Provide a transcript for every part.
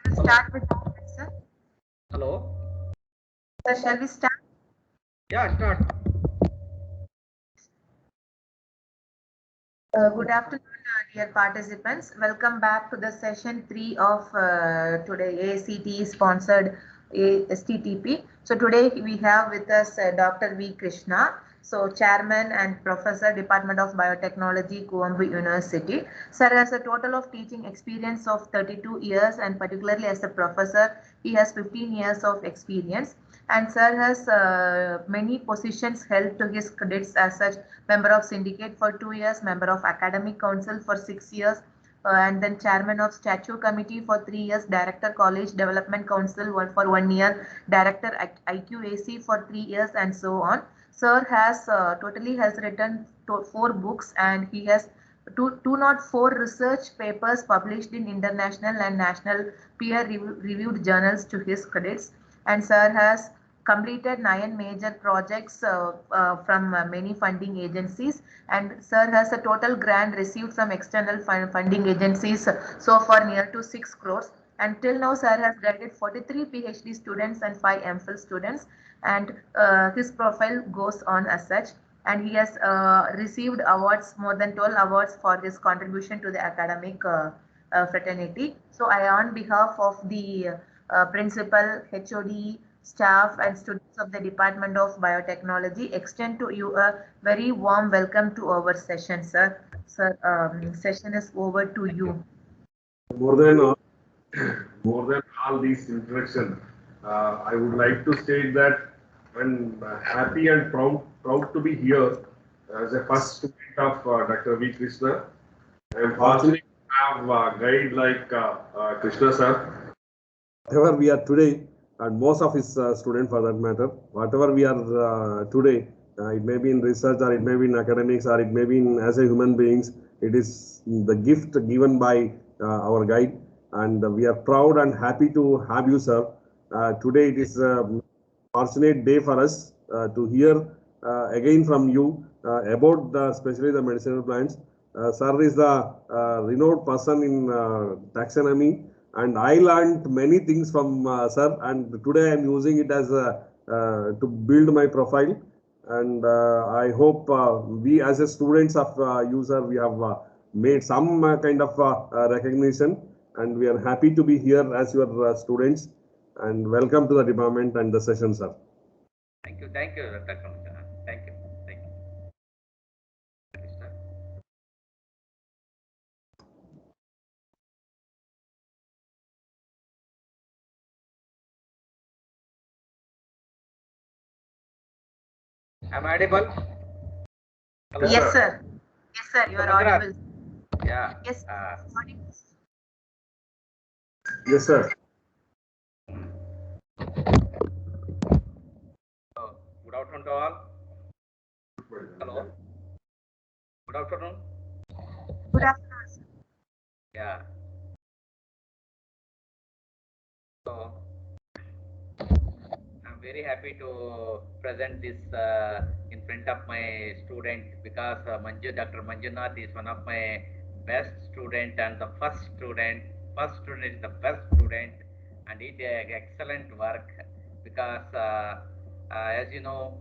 Shall we start with that, sir? Hello? Sir, shall we start? Yeah, start. Good afternoon, dear participants. Welcome back to the session 3 of today ACT sponsored STTP. So today we have with us Dr. V. Krishna, so Chairman and Professor, Department of Biotechnology, Colombo University. Sir has a total of teaching experience of 32 years, and particularly as a professor, he has 15 years of experience. And sir has many positions held to his credits as such: member of syndicate for 2 years, member of academic council for 6 years, and then chairman of statute committee for 3 years, director college development council for 1 year, director IQAC for 3 years, and so on. Sir has totally has written 4 books, and he has 204 research papers published in international and national peer reviewed journals to his credits. And sir has completed 9 major projects from many funding agencies, and sir has a total grant received from external funding agencies so far near to 6 crores. And till now sir has guided 43 PhD students and 5 MPhil students, and his profile goes on as such. And he has received awards, more than 12 awards, for his contribution to the academic fraternity. So I, on behalf of the principal, HOD, staff and students of the Department of Biotechnology, extend to you a very warm welcome to our session, sir. Sir, session is over to you. More than all these introduction, I would like to state that I'm happy and proud to be here as a first student of Dr. V. Krishna. I am fortunate to have a guide like Krishna sir. Whatever we are today, and most of his students for that matter, whatever we are today, it may be in research, or it may be in academics, or it may be in as a human beings, it is the gift given by our guide, and we are proud and happy to have you, sir. Today it is a fortunate day for us to hear again from you about especially the medicinal plants. Sir is the renowned person in taxonomy, and I learned many things from sir, and today I am using it as to build my profile. And I hope we as a students of user, we have made some kind of recognition, and we are happy to be here as your students. And welcome to the department and the session, sir. Thank you, Dr. Kamcha. Thank you. Am I audible? Hello, yes, sir. Yes, sir. You are audible. Yeah. Yes. Yes, sir. Good afternoon to all. Hello. Good afternoon. Good afternoon, sir. Yeah. So I'm very happy to present this in front of my student, because Dr. Manjunath is one of my best student and the first student. First student is the best student, and he did excellent work, because as you know,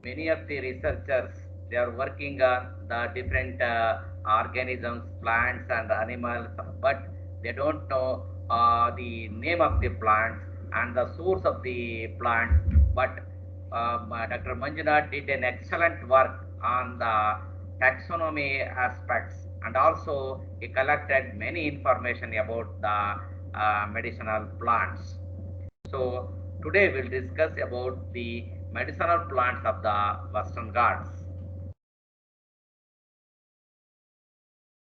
many of the researchers, they are working on the different organisms, plants and animals, but they don't know the name of the plants and the source of the plants. But Dr. Manjunath did an excellent work on the taxonomy aspects, and also he collected many information about the medicinal plants. So today we'll discuss about the medicinal plants of the Western Ghats.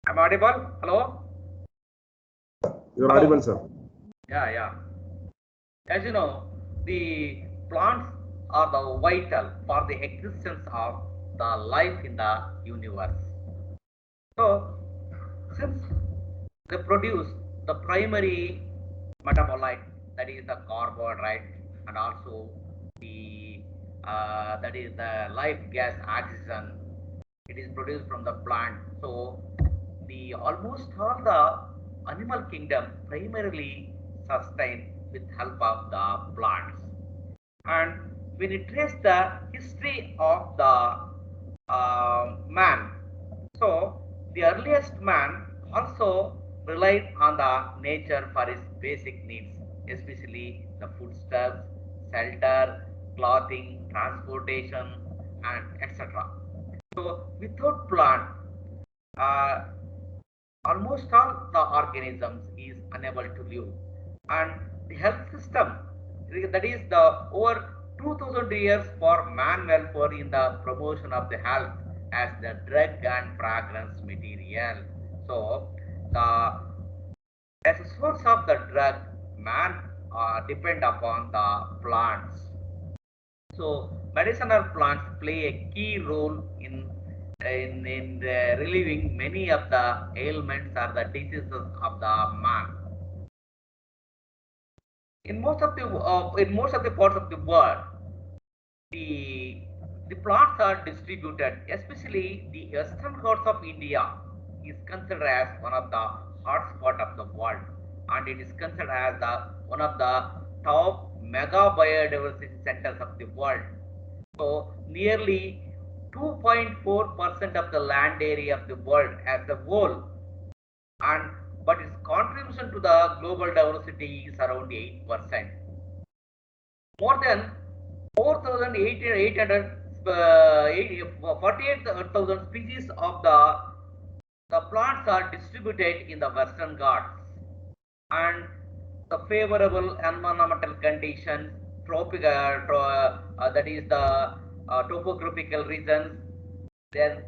Am I audible? Hello? You're audible, sir. Yeah. As you know, the plants are the vital for the existence of the life in the universe. So, since they produce the primary metabolite, that is the carbohydrate, and also the that is the life gas oxygen, it is produced from the plant. So the almost all the animal kingdom primarily sustained with help of the plants. And when you trace the history of the man, so the earliest man also relied on the nature for his basic needs, especially the foodstuffs, shelter, clothing, transportation, and etc. So without plant, uh, almost all the organisms is unable to live. And the health system, that is the over 2000 years for man welfare in the promotion of the health as the drug and fragrance material. So the as a source of the drug, man depend upon the plants. So medicinal plants play a key role in relieving many of the ailments or the diseases of the man. In most of the parts of the world, the the plants are distributed, especially the western Ghats of India is considered as one of the hotspot of the world, and it is considered as one of the top mega biodiversity centers of the world. So nearly 2.4% of the land area of the world as a whole, and but its contribution to the global diversity is around 8%. More than 4,800 48,000 species of the plants are distributed in the Western Ghats, and the favorable environmental conditions, that is the topographical regions, then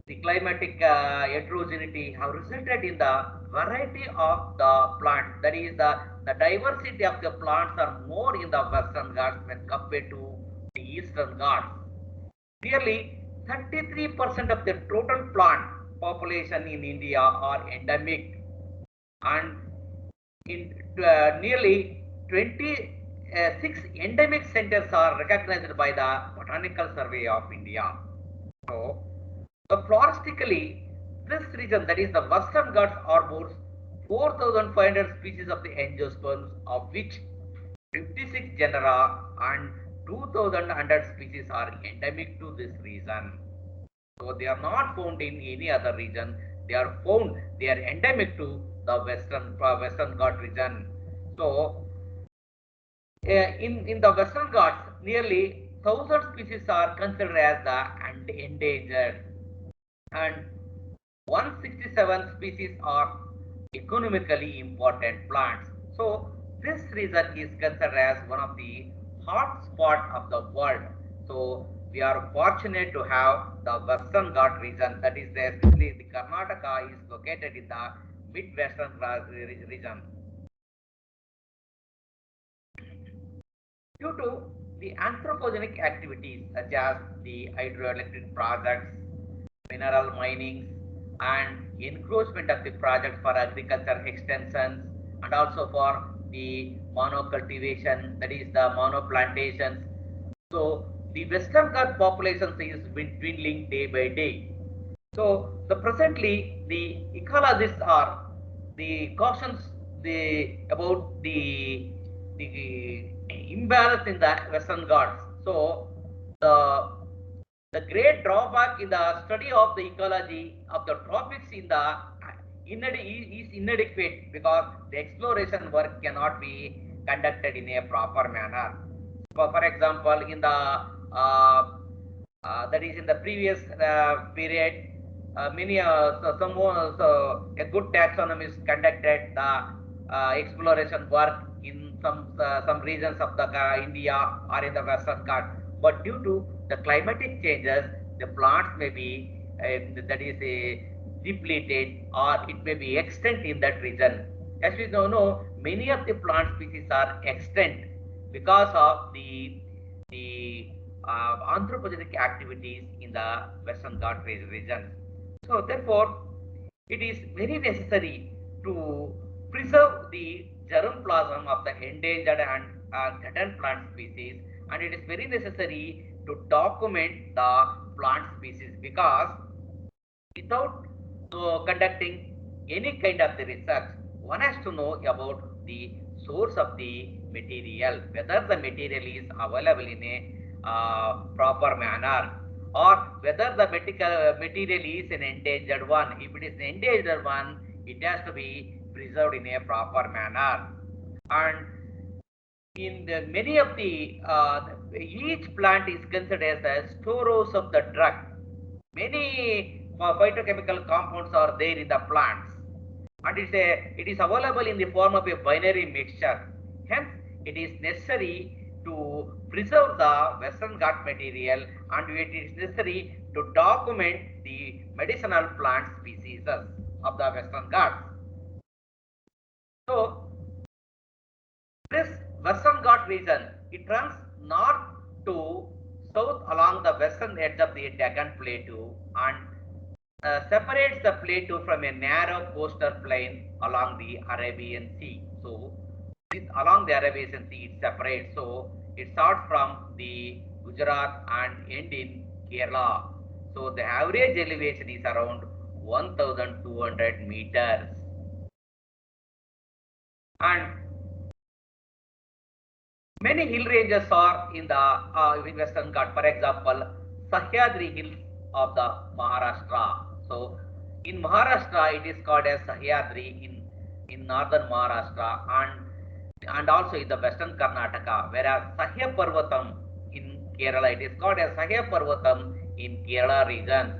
the climatic heterogeneity have resulted in the variety of the plants. That is the diversity of the plants are more in the Western Ghats when compared to the Eastern Ghats. Nearly 33% of the total plant population in India are endemic, and in nearly 26 endemic centers are recognized by the Botanical Survey of India. So, floristically, this region, that is the Western Ghats, harbors 4,500 species of the angiosperms, of which 56 genera and 2,100 species are endemic to this region. So they are not found in any other region. They are endemic to the Western Ghats region. So in the Western Ghats, nearly 1,000 species are considered as the endangered, and 167 species are economically important plants. So this region is considered as one of the hot spot of the world. So we are fortunate to have the Western Ghat region, that is especially the Karnataka is located in the mid-western region. Due to the anthropogenic activities such as the hydroelectric projects, mineral mining, and encroachment of the project for agriculture extensions, and also for the monocultivation, that is the monoplantations. So the Western Ghats population is dwindling day by day. So presently the ecologists are the cautions about the imbalance in the Western Ghats. So the great drawback in the study of the ecology of the tropics in the is inadequate because the exploration work cannot be conducted in a proper manner. For example, in the that is in the previous period, many a good taxonomist conducted the exploration work in some regions of the India or in the Western Ghats, but due to the climatic changes, the plants may be that is depleted, or it may be extinct in that region. As we know, many of the plant species are extinct because of the anthropogenic activities in the Western Ghats region. So therefore, it is very necessary to preserve the germplasm of the endangered and threatened plant species, and it is very necessary to document the plant species, because without conducting any kind of the research, one has to know about the source of the material, whether the material is available in a proper manner, or whether the material is an endangered one. If it is an endangered one, it has to be preserved in a proper manner. And in the many of the each plant is considered as the storehouse of the drug. Many phytochemical compounds are there in the plants, and it is available in the form of a binary mixture. Hence, it is necessary to preserve the Western Ghat material, and it is necessary to document the medicinal plant species of the Western Ghats. So, this Western Ghat region, it runs north to south along the western edge of the Deccan Plateau and separates the plateau from a narrow coastal plain along the Arabian Sea. So, along the Arabian Sea, it separates. So, it starts from the Gujarat and end in Kerala. So, the average elevation is around 1,200 meters. And many hill ranges are in the Western Ghat. For example, Sahyadri Hills of the Maharashtra. So, in Maharashtra, it is called as Sahyadri in northern Maharashtra and also in the western Karnataka. Whereas Sahya Parvatam in Kerala, it is called as Sahya Parvatam in Kerala region.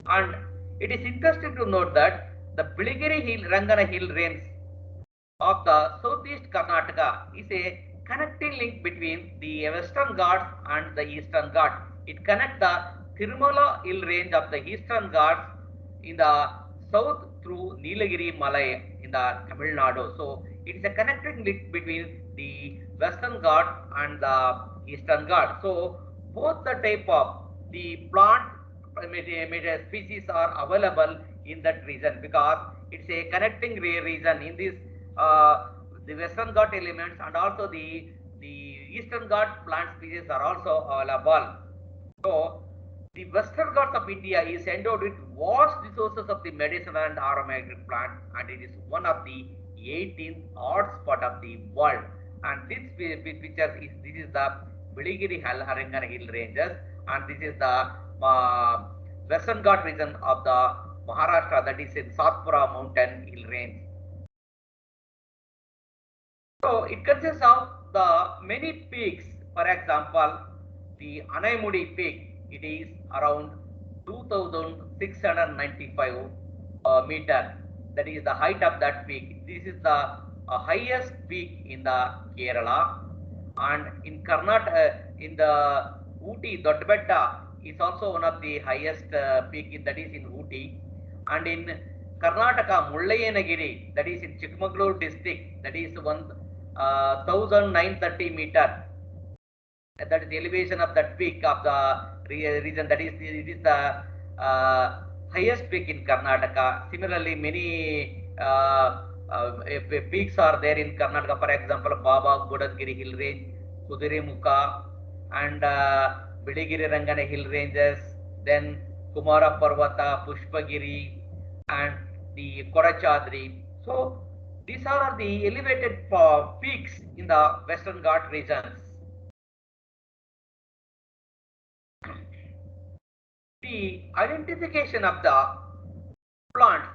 And it is interesting to note that the Biligiri Hill, Rangana Hill range of the southeast Karnataka is a connecting link between the Western Ghats and the Eastern Ghats. It connects the Tirumala hill range of the Eastern Ghats in the south through Nilagiri Malay in the Tamil Nadu. So, it is a connecting link between the Western Ghats and the Eastern Ghats. So, both the type of the plant species are available in that region because it's a connecting region in this the Western Ghat elements and also the Eastern Ghat plant species are also available. So, the Western Ghats of India is endowed with vast resources of the medicinal and aromatic plants, and it is one of the 18th hotspot of the world. And this picture is the Biligiri Harangana Hill ranges, and this is the Western Ghat region of the Maharashtra, that is in Satpura mountain hill range. So, it consists of the many peaks. For example, the Anaimudi peak, it is around 2,695 meter. That is the height of that peak. This is the highest peak in the Kerala, and in Karnataka, in the Ooty, Doddabetta is also one of the highest peak, that is in Ooty, and in Karnataka, Mullayanagiri, that is in Chikmagalur district, that is 1,930 meter. That is the elevation of that peak of the region. That is it is the highest peak in Karnataka. Similarly, many peaks are there in Karnataka. For example, Baba Budadgiri Hill Range, Kudirimukha, and Biligiri Rangana Hill Ranges. Then Kumara Parvata, Pushpagiri, and the Kodachadri. So, these are the elevated peaks in the Western Ghat regions. The identification of the plants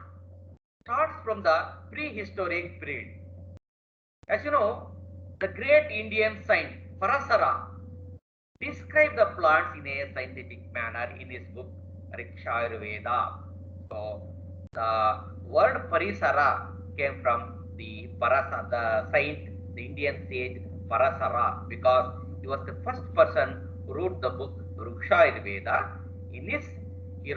starts from the prehistoric period. As you know, the great Indian scientist Parasara described the plants in a scientific manner in his book Riksha Ayurveda. So, the word Parisara came from the Parasara, the saint, the Indian sage Parasara, because he was the first person who wrote the book Riksha Ayurveda. In this, he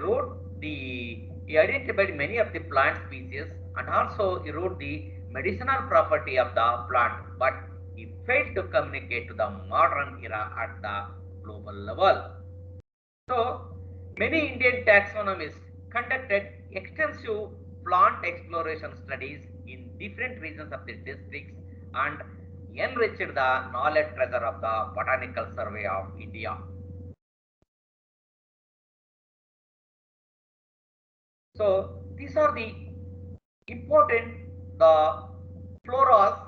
identified many of the plant species, and also he wrote the medicinal property of the plant, but he failed to communicate to the modern era at the global level. So, many Indian taxonomists conducted extensive plant exploration studies in different regions of the districts and enriched the knowledge treasure of the Botanical Survey of India. So, these are the important the floras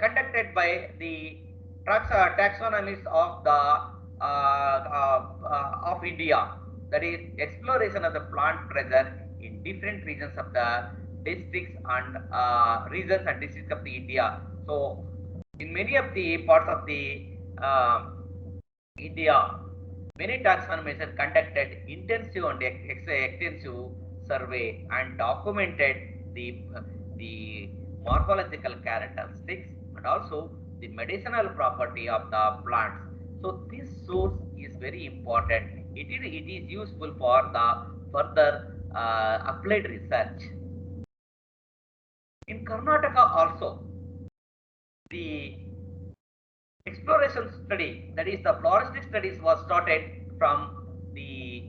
conducted by the taxonomists of the of India, that is exploration of the plant present in different regions of the districts and regions and districts of the India. So in many of the parts of the India, many taxonomists have conducted intensive and extensive survey and documented the morphological characteristics and also the medicinal property of the plants. So this source is very important. It is useful for the further applied research. In Karnataka also, the exploration study, that is the floristic studies, was started from the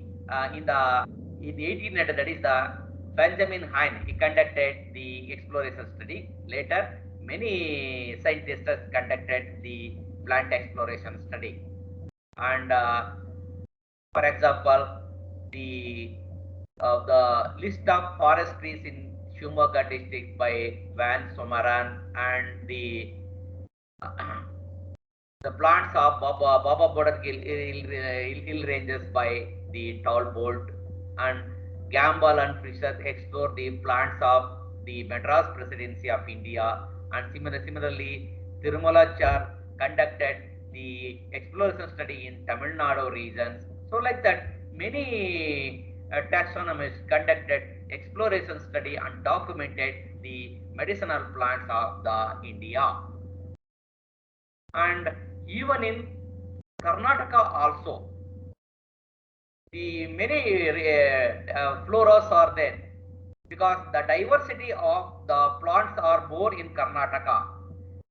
in the 1800. That is the Benjamin Hein. He conducted the exploration study. Later, many scientists conducted the plant exploration study. And for example, the list of forest trees in Shumoga district by Van Somaran, and the plants of Baba Border hill ranges by the Talbot, and Gamble and Fisher explore the plants of the Madras Presidency of India, and similarly Tirumalachar conducted the exploration study in Tamil Nadu regions. So like that, many taxonomists conducted exploration study and documented the medicinal plants of the India. And even in Karnataka also, the many floras are there, because the diversity of the plants are more in Karnataka,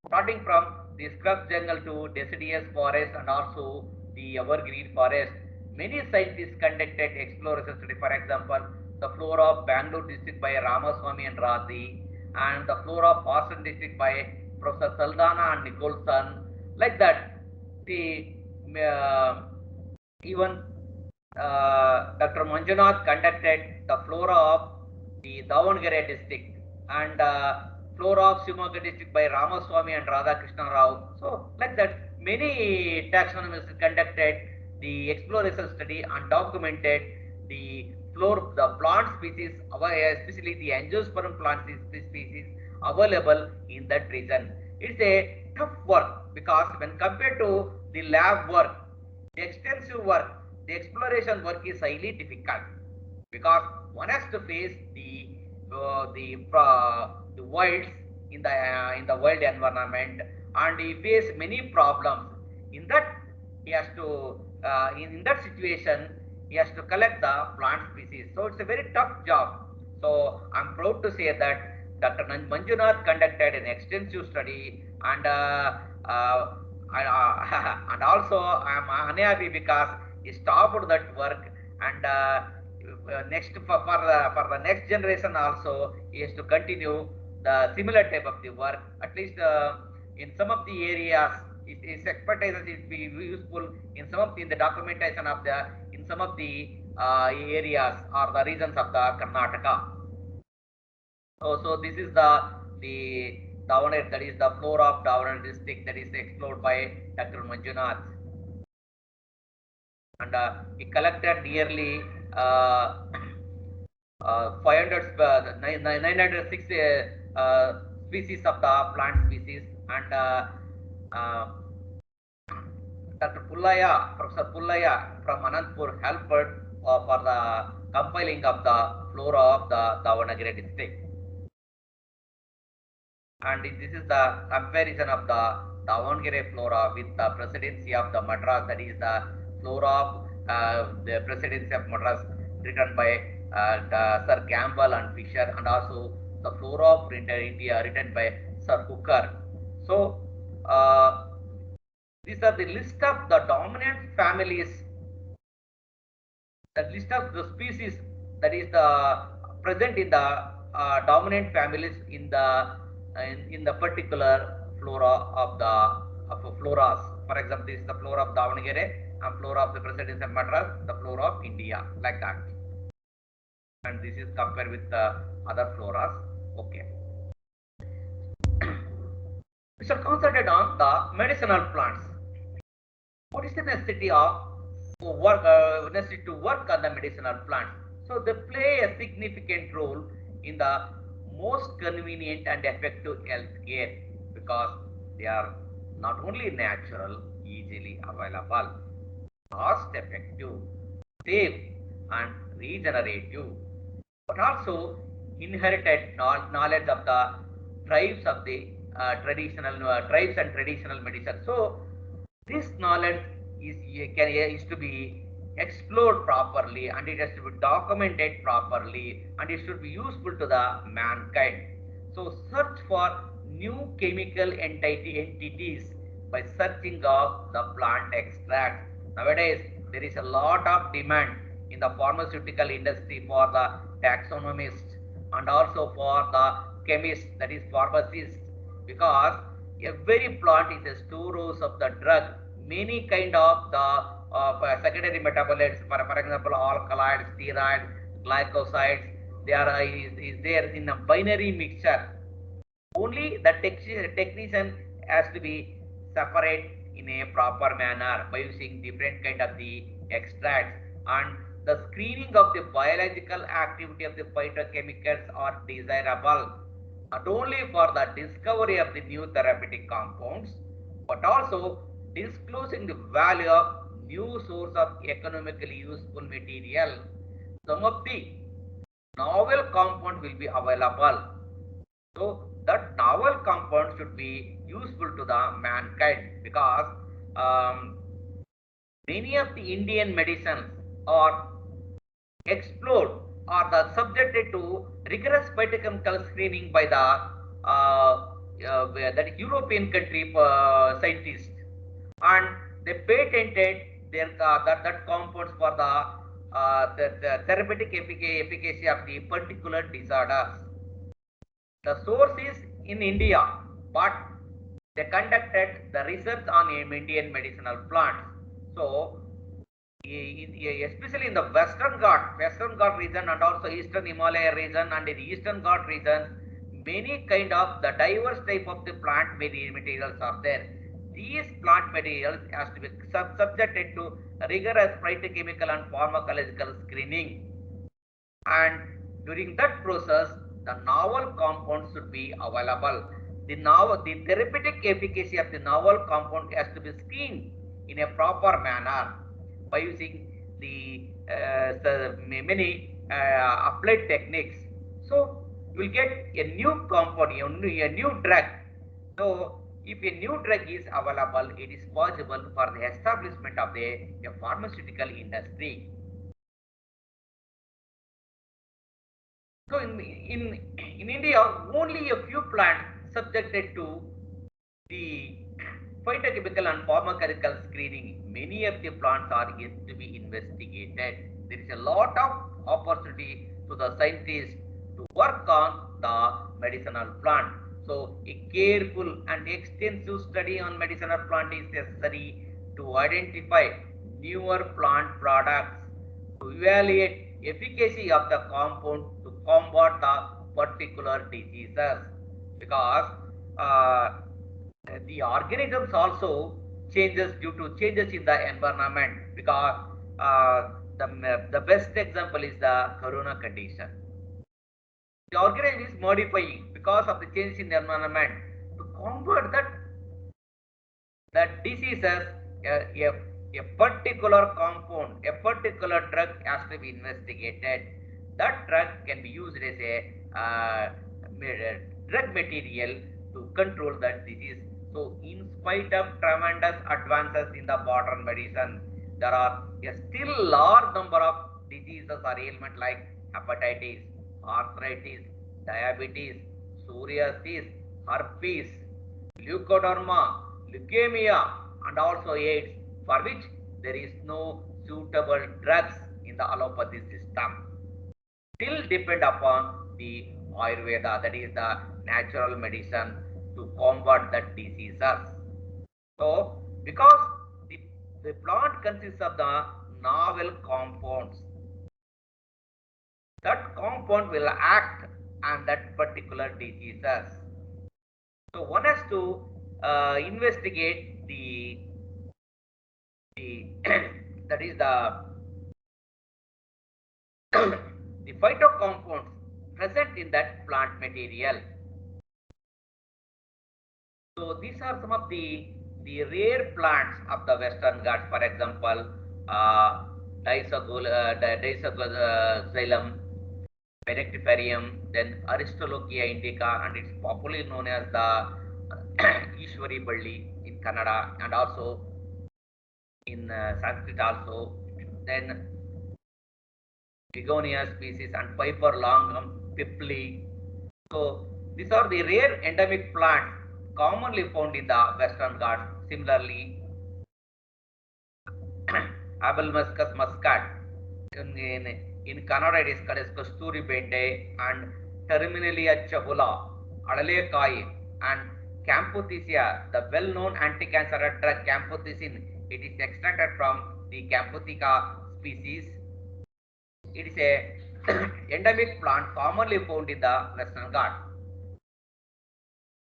starting from the scrub jungle to deciduous forest and also the evergreen forest. Many scientists conducted exploration study. For example, the flora of Bangalore district by Ramaswamy and Razi, and the flora of Boston district by Professor Saldana and Nicholson. Like that, the even Dr. Manjunath conducted the flora of the Davangere district, and flora of Shimoga district by Ramaswamy and Radhakrishna Rao. So like that, many taxonomists conducted the exploration study and documented the plant species, especially the angiosperm plant species available in that region. It's a tough work, because when compared to the lab work, the extensive work, the exploration work is highly difficult, because one has to face the wilds in the wild environment, and he face many problems. In that, he has to in that situation, he has to collect the plant species. So it's a very tough job. So I'm proud to say that Dr. Manjunath conducted an extensive study, and and also I am unhappy because he stopped that work, and next for the next generation also he has to continue the similar type of the work. At least in some of the areas, his expertise will be useful in some of the documentation of the in some of the areas or the regions of the Karnataka. So this is the Davanagere, that is the flora of Davanagere district, that is explored by Dr. Manjunath, and he collected nearly 500 906 species of the plant species, and Dr. Pullaya, Professor Pullaya from Anantapur helped for the compiling of the flora of the Davanagere district. And this is the comparison of the Davangere flora with the presidency of the Madras, that is the flora of the presidency of Madras written by Sir Gamble and Fisher, and also the flora of India written by Sir Hooker. So these are the list of the dominant families, the list of the species that is the present in the dominant families in the particular flora of floras. For example, this is the flora of Davangere, and flora of the presidency of Madras, the flora of India, like that. And this is compared with the other floras. Okay. We shall concentrate on the medicinal plants. What is the necessity necessity to work on the medicinal plants? So they play a significant role in the most convenient and effective health care because they are not only natural, easily available, cost effective, safe and regenerative, but also inherited knowledge of the tribes of the traditional tribes and traditional medicine. So this knowledge is to be explored properly and it has to be documented properly and it should be useful to the mankind. So search for new chemical entities by searching of the plant extracts. Nowadays, there is a lot of demand in the pharmaceutical industry for the taxonomists and also for the chemists, that is pharmacists, because every plant is a storehouse of the drug. Many kind of the secondary metabolites, for example, alkaloids, steroids, glycosides, they are is there in a binary mixture. Only the technician has to be separate in a proper manner by using different kind of the extracts, and the screening of the biological activity of the phytochemicals are desirable not only for the discovery of the new therapeutic compounds but also disclosing the value of new source of economically useful material. Some of the novel compound will be available, so that novel compound should be useful to the mankind because um, many of the Indian medicines are explored or the subjected to rigorous phytochemical screening by the that European country scientists, and they patented their that compounds for the therapeutic efficacy of the particular disorders. The source is in India, but they conducted the research on Indian medicinal plants. So, especially in the Western Ghat region and also Eastern Himalaya region and in the Eastern Ghat region, many kind of the diverse type of the plant materials are there. These plant materials has to be subjected to rigorous phytochemical and pharmacological screening, and during that process the novel compound should be available. The therapeutic efficacy of the novel compound has to be screened in a proper manner by using the many applied techniques. So you will get a new compound, a new drug. So if a new drug is available, it is possible for the establishment of a pharmaceutical industry. So in India, only a few plants subjected to the phytochemical and pharmacological screening. Many of the plants are yet to be investigated. There is a lot of opportunity to the scientists to work on the medicinal plant. So a careful and extensive study on medicinal plant is necessary to identify newer plant products, to evaluate efficacy of the compound to combat the particular diseases, because the organisms also changes due to changes in the environment, because the best example is the corona condition. The organism is modifying because of the changes in the environment to combat that diseases. A particular compound, a particular drug has to be investigated. That drug can be used as a drug material to control that disease. So in spite of tremendous advances in the modern medicine, there are a still large number of diseases or ailments like hepatitis, arthritis, diabetes, psoriasis, herpes, leukoderma, leukemia, and also AIDS, for which there is no suitable drugs in the allopathy system. Still depend upon the Ayurveda, that is the natural medicine, to combat that diseases. So, because the plant consists of the novel compounds, that compound will act and that particular diseases. So one has to investigate the that is the phytocompounds present in that plant material. So these are some of the rare plants of the Western Ghats. For example, uh, Disaxylum, Penectiparium, then Aristolochia indica, and it's popularly known as the Ishwari Balli in Kannada, and also in Sanskrit also. Then Begonia species and Piper longum, Pipli. So these are the rare endemic plants commonly found in the Western Ghats. Similarly, Abelmuscus muscat in Kannada it is called as Kasturi Bente, and Terminalia chabula, Adalekai, and Campothecia, the well-known anti-cancer drug Camptothecin. It is extracted from the Campotheca species. It is a endemic plant commonly found in the Western Ghats.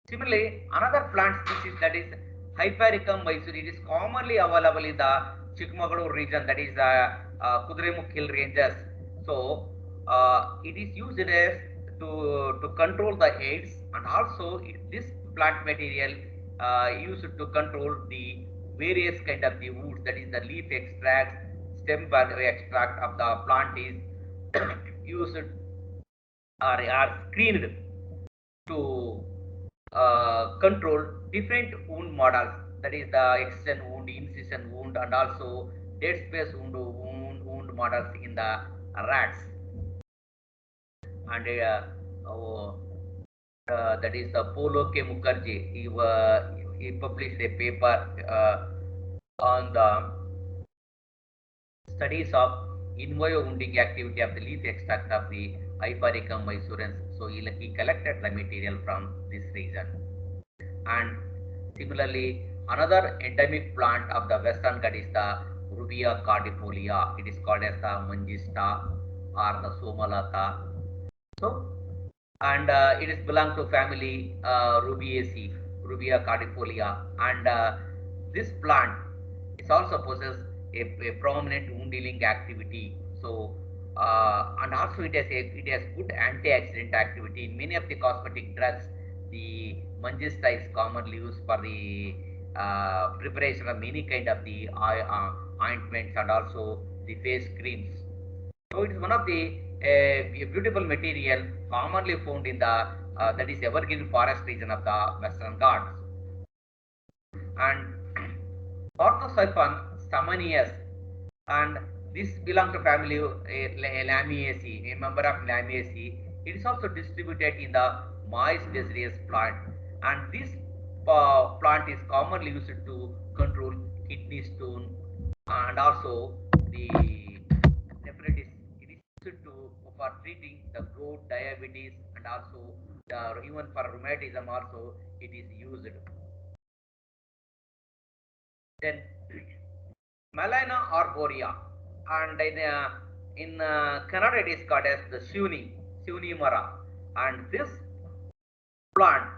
Similarly, another plant species that is Hypericum mysore, it is commonly available in the Chikmagalur region, that is Kudremukh hill ranges. So, it is used as to control the AIDS, and also this plant material used to control the various kind of the woods, that is the leaf extract, stem bark extract of the plant is used or are screened to control different wound models, that is the excision wound, incision wound, and also dead space wound models in the rats. And that is Polo K. Mukherjee. He published a paper on the studies of in vivo wounding activity of the leaf extract of the Hypericum mysurens. So he collected the material from this region. And similarly, another endemic plant of the Western Ghats is the Rubia cardifolia. It is called as the Mangista or the Somalata. So, and it is belong to family Rubiaceae, Rubia cardifolia, and this plant is also possess a prominent wound healing activity. So, and also it has good antioxidant activity. In many of the cosmetic drugs, the Mangista is commonly used for the preparation of many kind of the ointments and also the face creams. So it is one of the a beautiful material commonly found in the that is evergreen forest region of the Western Ghats. And Orthocyphon stamaneus, and this belong to family Lamiaceae, a member of Lamiaceae. It is also distributed in the moist deciduous plant, and this plant is commonly used to control kidney stone, and also the nephritis. It is used to for treating the gout, diabetes, and also even for rheumatism also it is used. Then Melina arborea, and in Kannada it is called as the Shuni Mara, and this plant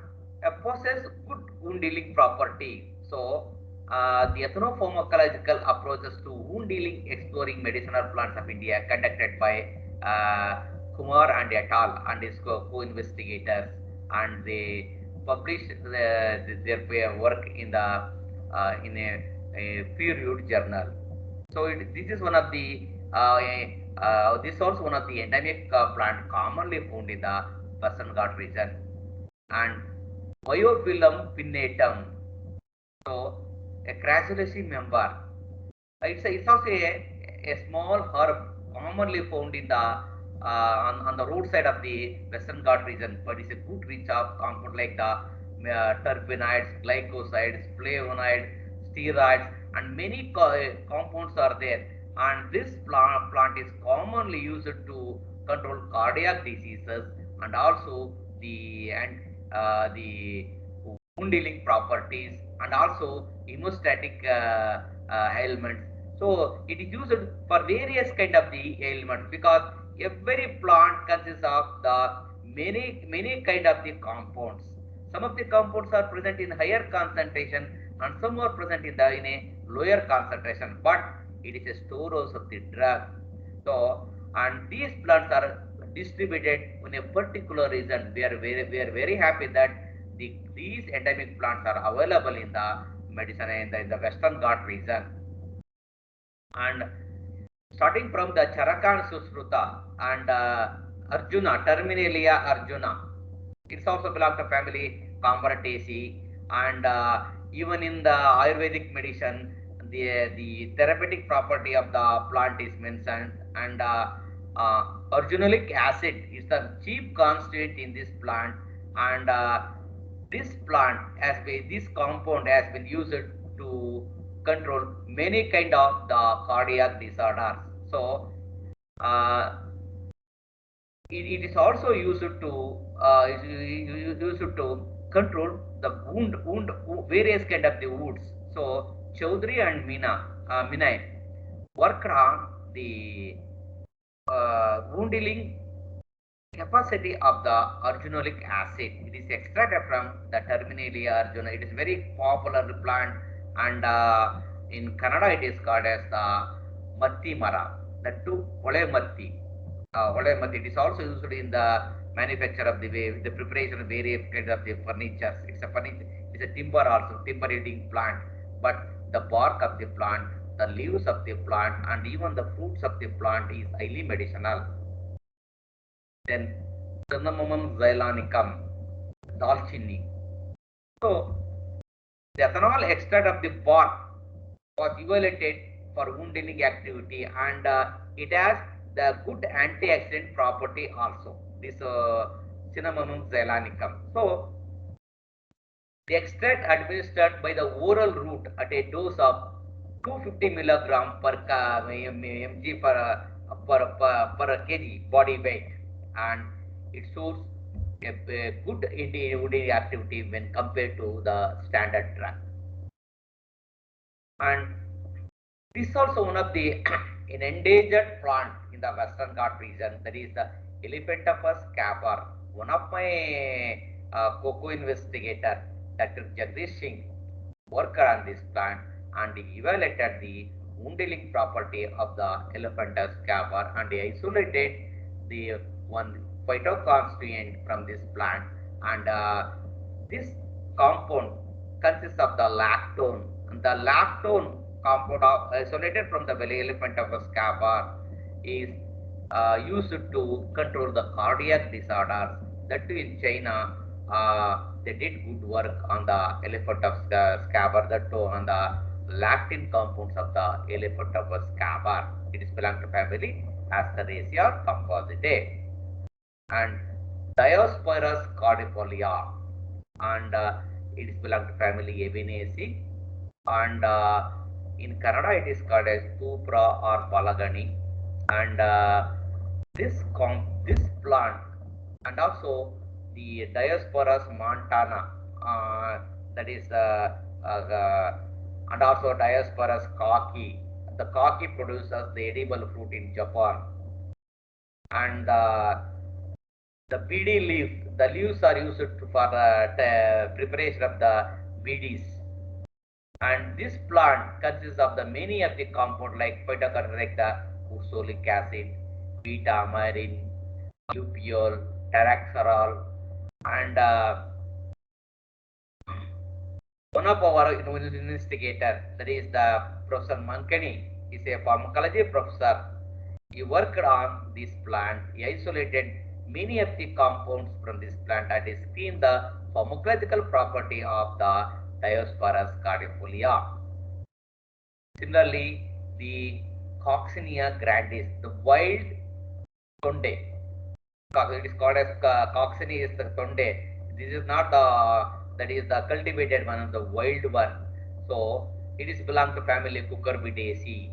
possesses good wound healing property. So the ethnopharmacological approaches to wound healing exploring medicinal plants of India conducted by Kumar and et al. And his co-investigators, and they published their work in a peer-reviewed journal. So this is one of the this is also one of the endemic plant commonly found in the Western Ghats region. And Biophyllum pinnatum, so a Crassulaceae member. It's also a small herb commonly found in the on the roadside of the Western Ghats region, but it's a good rich of compound like the terpenoids, glycosides, flavonoids, steroids, and many compounds are there. And this plant is commonly used to control cardiac diseases, and also the wound healing properties, and also hemostatic ailments. So it is used for various kind of the ailments, because every plant consists of the many kind of the compounds. Some of the compounds are present in higher concentration and some are present in a lower concentration, but it is a storage of the drug. So, and these plants are distributed in a particular region. We are very happy that these endemic plants are available in the medicine in the Western Ghat region. And starting from the Charakan Susruta and Arjuna, Terminalia Arjuna, it's also belongs to family Comparataceae, and even in the Ayurvedic medicine, the therapeutic property of the plant is mentioned, and arginolic acid is the chief constituent in this plant, and this compound has been used to control many kind of the cardiac disorders. So it is also used to control the various kind of the wounds. So Chaudhary and Minai worked on the wound healing capacity of the arginolic acid. It is extracted from the Terminalia arjuna. It is very popular plant, and in Kannada it is called as the Matti Mara. The two Ole Matti. It is also used in the manufacture of the preparation of various kinds of the furniture. It's a furniture. It's a timber also, timber yielding plant. But the bark of the plant, the leaves of the plant, and even the fruits of the plant is highly medicinal. Then Cinnamomum xylonicum, dalchini. So the ethanol extract of the bark was evaluated for wound healing activity, and it has the good antioxidant property also. This Cinnamomum xylonicum. So the extract administered by the oral route at a dose of 250 milligram per mg per kg body weight, and it shows a good anti-wound activity when compared to the standard drug. And this is also one of the an endangered plant in the Western Ghat region, that is the Elephantophus cavor. One of my co-investigator, Dr. Jagdish Singh, worked on this plant and he evaluated the wound healing property of the Elephantophus cavor, and he isolated the one phytoconstituent from this plant, and this compound consists of the lactone, and the lactone compound isolated from the Elephantophus cavor is used to control the cardiac disorders. That too in China, they did good work on the Elephantophus cavor, that too on the lactin compounds of the Elephantophus cavor. It is belong to family Asteraceae or Compositae. And Diospyros cordifolia, and it is belong to family Aviaceae, and in Kannada it is called as Tupra or Palagani, and this plant, and also the Diospyros montana, that is and also Diospyros kaki. The kaki produces the edible fruit in Japan, and the BD leaf, the leaves are used for the preparation of the BDs. And this plant consists of the many of the compounds like phytoconazole, the ursolic acid, beta amarin, lupiol, taraxarol, and one of our investigator, that is the Professor Mankani, is a pharmacology professor. He worked on this plant. He isolated many of the compounds from this plant and he screened the pharmacological property of the Diospyros cordifolia. Similarly, the Coccinia grandis, the wild tonde, it is called as Coccinia is the tonde. This is not that is the cultivated one, of the wild one. So it is belong to family Cucurbidaceae.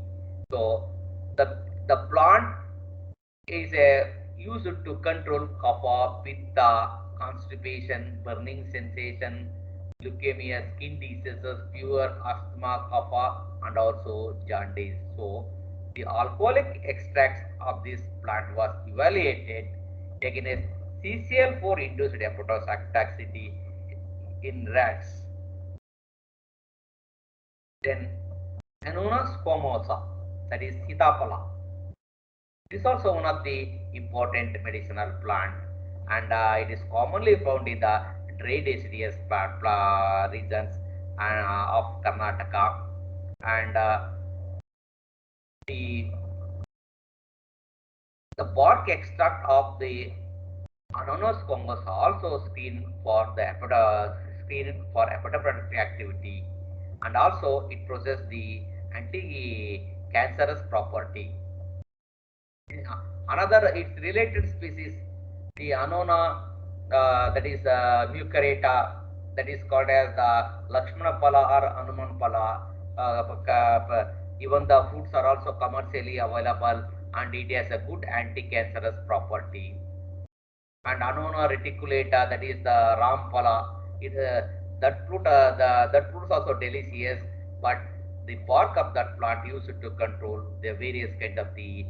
So the plant is used to control kapha, pitta, constipation, burning sensation, leukemia, skin diseases, fever, asthma, kapha, and also jaundice. So the alcoholic extracts of this plant was evaluated against CCL4 induced hepatotoxicity in rats. Then Annona squamosa, that is Sitapala. This is also one of the important medicinal plant, and it is commonly found in the dry deciduous regions of Karnataka, and the bark extract of the Anonymous fungus also screen for hepatoprotective activity, and also it possesses the anti-cancerous property. Another its related species, the Anona, that is Mucorata, that is called as the Lakshmana Pala or Anuman Pala. Even the fruits are also commercially available, and it has a good anti-cancerous property. And Anona reticulata, that is the Rampala, that fruit is also delicious, but the bark of that plant used to control the various kind of the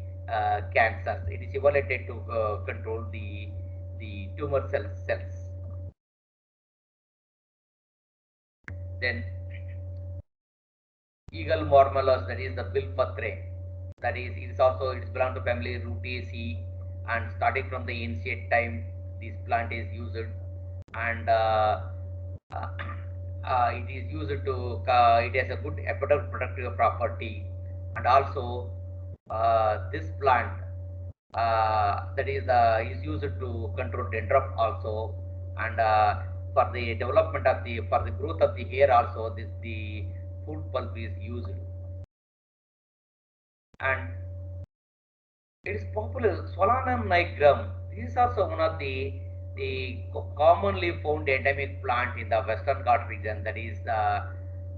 cancers. It is evaluated to control the tumor cells. Then Eagle mormulus, that is the Bilpatre, that is it is also it is belong to family Rutaceae, and starting from the ancient time this plant is used, and it is used to it has a good hepatoprotective property, and also this plant that is used to control dandruff also, and for the development of the for the growth of the hair also the food pulp is used, and it is popular. Solanum nigrum. This is also one of the commonly found endemic plant in the Western Ghat region. That is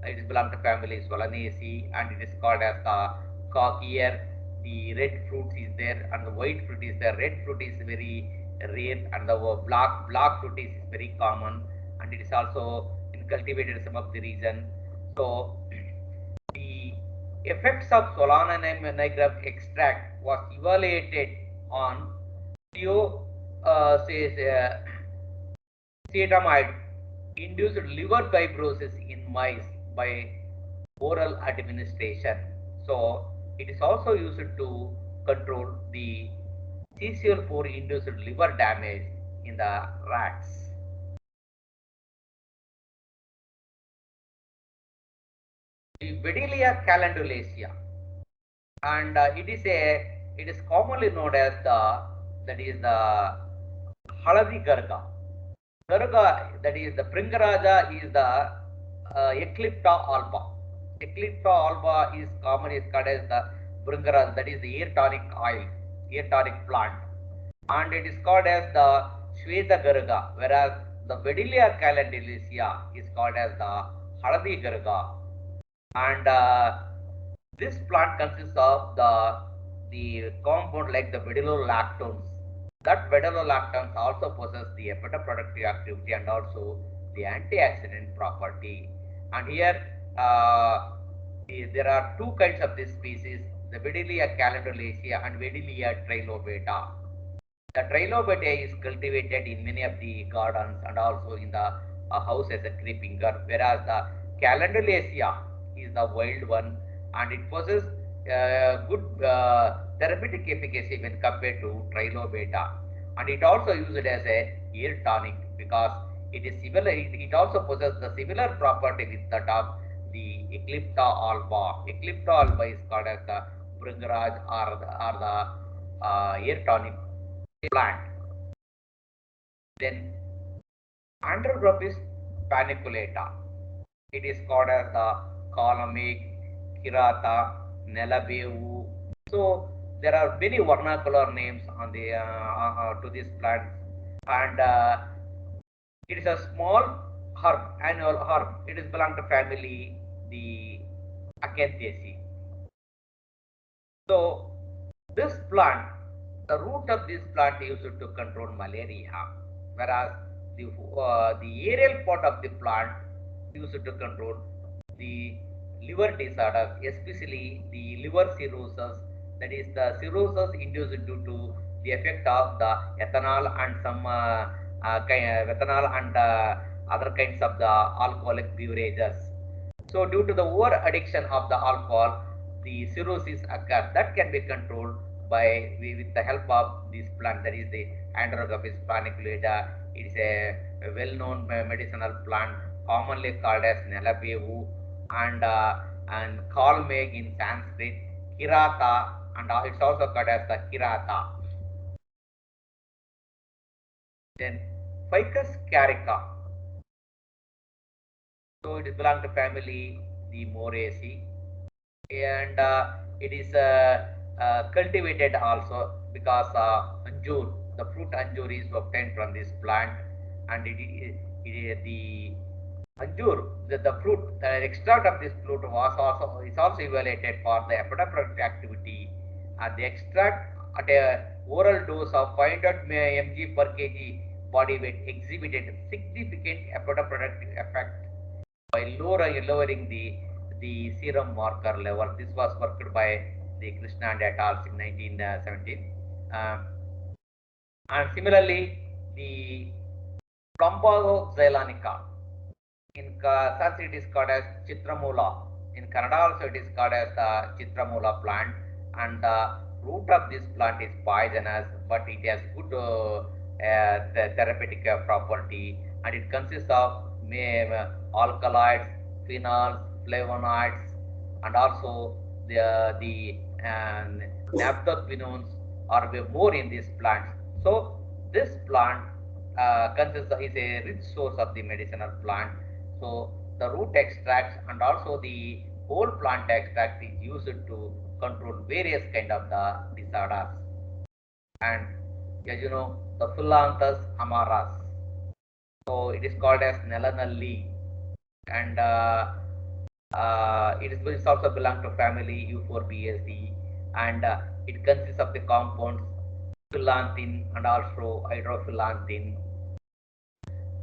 it is belong to family Solanaceae, and it is called as the cock-ear. The red fruit is there, and the white fruit is there. Red fruit is very rare, and the black fruit is very common, and it is also cultivated in some of the region. So the effects of Solana nigrum extract was evaluated on steatamide induced liver fibrosis in mice by oral administration. So it is also used to control the CCL4 induced liver damage in the rats. The Wedelia calendulacea, and it is commonly known as that is the Haladi Garga. Garga, that is the Bringaraja, is the Eclipta alba. Eclipta alba is commonly called as the Bringaraja, that is the ear tonic oil, ear tonic plant, and it is called as the Shweta Garga, whereas the Wedelia calendulacea is called as the Haladi Garga, and this plant consists of the compound like the vedololactones. That vedololactones also possess the hepatoprotective activity and also the antioxidant property. And here there are two kinds of this species: the Wedelia calendulacea and Wedelia trilobata. The trilobata is cultivated in many of the gardens and also in the house as a creeping herb, whereas the calendulacea is the wild one, and it possesses good therapeutic efficacy when compared to trilobata, and it also used as a ear tonic because it is similar. It also possesses the similar property with that of the Eclipta alba. Eclipta alba is called as the Bringaraj or the ear tonic plant. Then Andrographis paniculata. It is called as the Colamic, Kirata, Nelabevu. So there are many vernacular names on the to this plant, and it is a small herb, annual herb. It is belong to family the Acanthaceae. So this plant, the root of this plant used to control malaria, whereas the aerial part of the plant used to control the liver disorders, especially the liver cirrhosis. That is the cirrhosis induced due to the effect of the ethanol and some ethanol and other kinds of the alcoholic beverages. So due to the over addiction of the alcohol, the cirrhosis occurs. That can be controlled by with the help of this plant, that is the Androgophis paniculata. It is a well-known medicinal plant, commonly called as Nelabevu, and Kalmeg in Sanskrit, Kirata, and it's also called as the Kirata. Then Ficus carica. So it belongs to family the Moraceae, and it is cultivated also because anjur, the fruit anjur is obtained from this plant, and the anjur, the fruit, the extract of this fruit is also evaluated for the hepatoproductive activity, and the extract at a oral dose of 500 mg per kg body weight exhibited significant hepatoproductive effect by lowering the serum marker level. This was worked by the Krishna and et al. In 1917. And similarly, the Plumbago xylonica. In Sanskrit it is called as Chitramula. In Kannada also it is called as the Chitramula plant, and the root of this plant is poisonous, but it has good therapeutic property, and it consists of alkaloids, phenols, flavonoids, and also the naphthoquinones are more in these plants. So this plant is a rich source of the medicinal plant. So the root extracts and also the whole plant extract is used to control various kind of the disorders. And as you know, the Phyllanthus amaras. So it is called as Nelanalli, and it is also belong to family Euphorbiaceae, and it consists of the compounds phyllanthine and also hydrophyllanthine.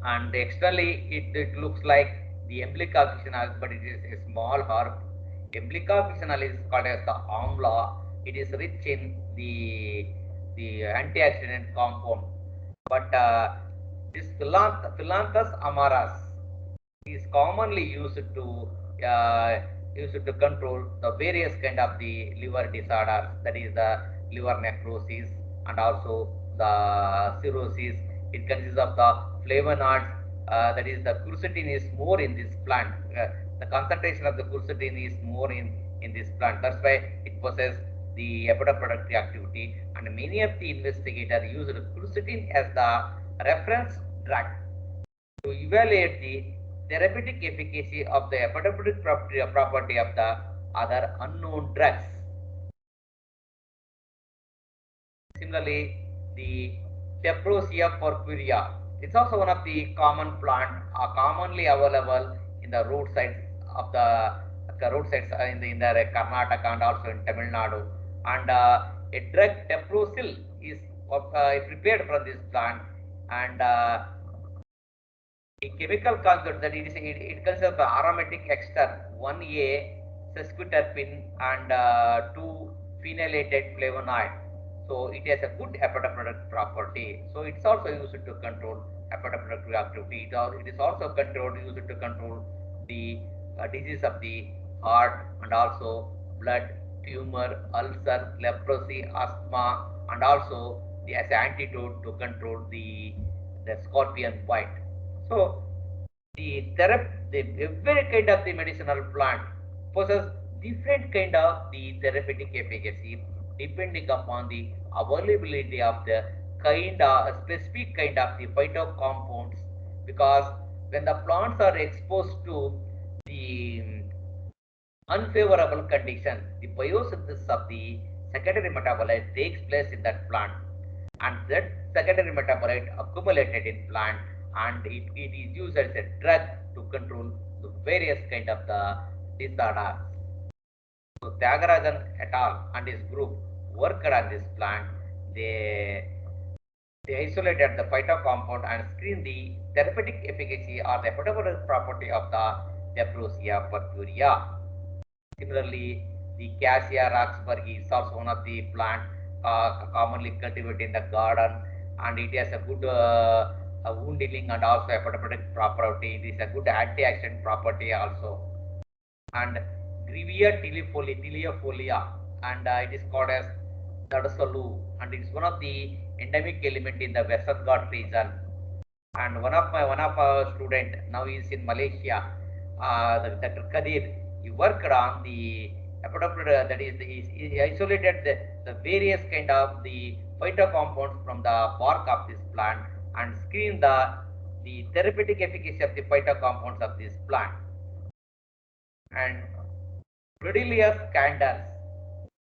And externally it looks like the Emblica officinale, but it is a small herb. Emblica officinale is called as the amla. It is rich in the antioxidant compound, but this Phyllanthus amaras is commonly used to control the various kind of the liver disorders, that is the liver necrosis and also the cirrhosis. It consists of the flavonoids, that is the quercetin is more in this plant. The concentration of the quercetin is more in this plant. That's why it possesses the hepatoproductive activity, and many of the investigators used quercetin as the reference drug to evaluate the therapeutic efficacy of the hepatoproductive property of the other unknown drugs. Similarly, the Tephrosia purpurea. It's also one of the common plant, commonly available in the roadsides of the roadsides in the Karnataka and also in Tamil Nadu. And a drug Tephrosil is prepared from this plant, and a chemical concept that it consists of the aromatic ester 1A sesquiterpene and 2 phenylated flavonoid. So it has a good hepatoproductive property. So it's also used to control hepatoproductive activity. It is also used to control the disease of the heart and also blood, tumor, ulcer, leprosy, asthma, and also as an antidote to control the scorpion bite. So every kind of the medicinal plant possesses different kind of the therapeutic efficacy depending upon the availability of the specific kind of the phytocompounds, because when the plants are exposed to the unfavorable condition, the biosynthesis of the secondary metabolite takes place in that plant, and that secondary metabolite accumulated in plant, and it is used as a drug to control the various kind of the disorders. So Tyagarajan et al. And his group worked on this plant. They isolated the phytocompound and screened the therapeutic efficacy or the hepatoproductive property of the Tephrosia purpurea. Similarly, the Cassia roxburghi is also one of the plant commonly cultivated in the garden, and it has a good wound healing and also hepatoprotective property. It is a good antioxidant property also. And Grevia tiliafolia, and it is called as Tadasolu, and it is one of the endemic element in the Western Ghat region. And one of our student now is in Malaysia, Dr. Kadir. He worked on the that is he isolated the various kind of the phytocompounds from the bark of this plant and screened the therapeutic efficacy of the phytocompounds of this plant. And Brodelius candens,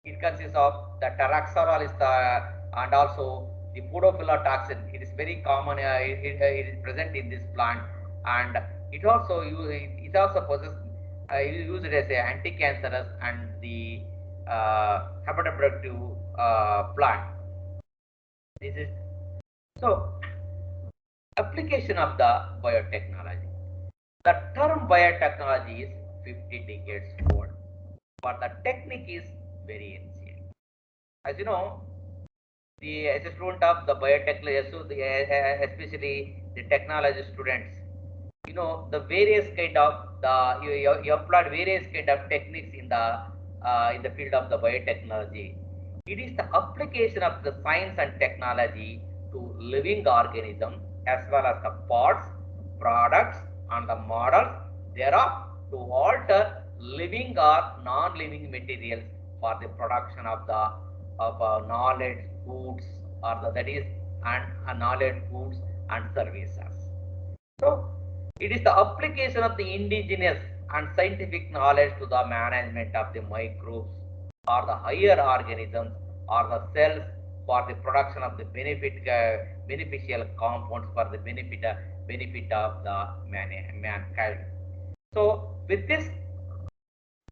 it consists of the taraxarol is the and also the podophylla toxin. It is very common. It is present in this plant, and it also possesses used as a anti-cancerous and the hepatoprotective plant. This is so application of the biotechnology. The term biotechnology is 50 decades old, but the technique is very ancient. As you know, as a student of the biotechnology, so especially the technology students, you know the various kind of you applied various kind of techniques in the field of the biotechnology. It is the application of the science and technology to living organisms as well as the parts, products, and the models thereof to alter living or non-living materials for the production of the knowledge, goods, or that is and knowledge, goods, and services. So, it is the application of the indigenous and scientific knowledge to the management of the microbes or the higher organisms or the cells for the production of the beneficial compounds for the benefit of the mankind. So, with this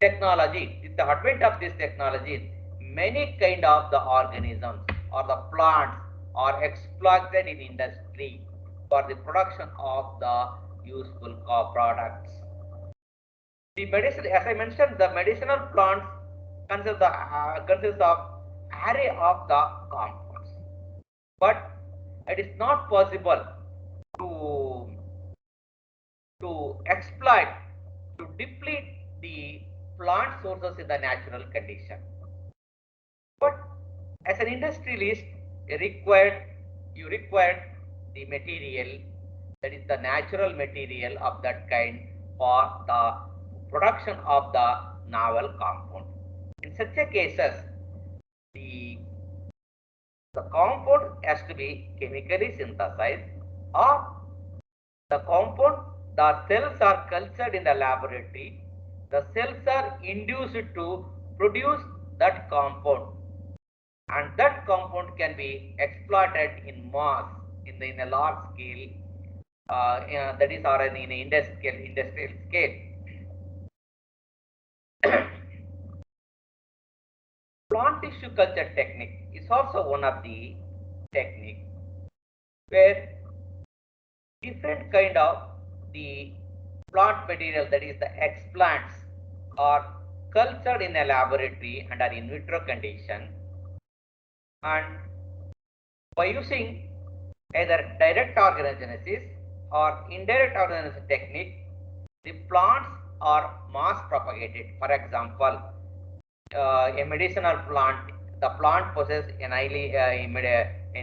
technology, with the advent of this technology, many kind of the organisms or the plants are exploited in industry for the production of the useful products. The medicine, as I mentioned, the medicinal plants consist of array of the compounds, but it is not possible to exploit, to deplete the plant sources in the natural condition. But as an industrialist, you required the material, that is the natural material of that kind for the production of the novel compound. In such a cases, the compound has to be chemically synthesized, or the cells are cultured in the laboratory. The cells are induced to produce that compound, and that compound can be exploited in mass in a large scale, that is, or in an industrial scale. Plant tissue culture technique is also one of the techniques where different kind of the plant material, that is the explants, are cultured in a laboratory under in vitro condition, and by using either direct organogenesis or indirect organogenesis technique, the plants are mass propagated. For example, a medicinal plant, the plant possesses an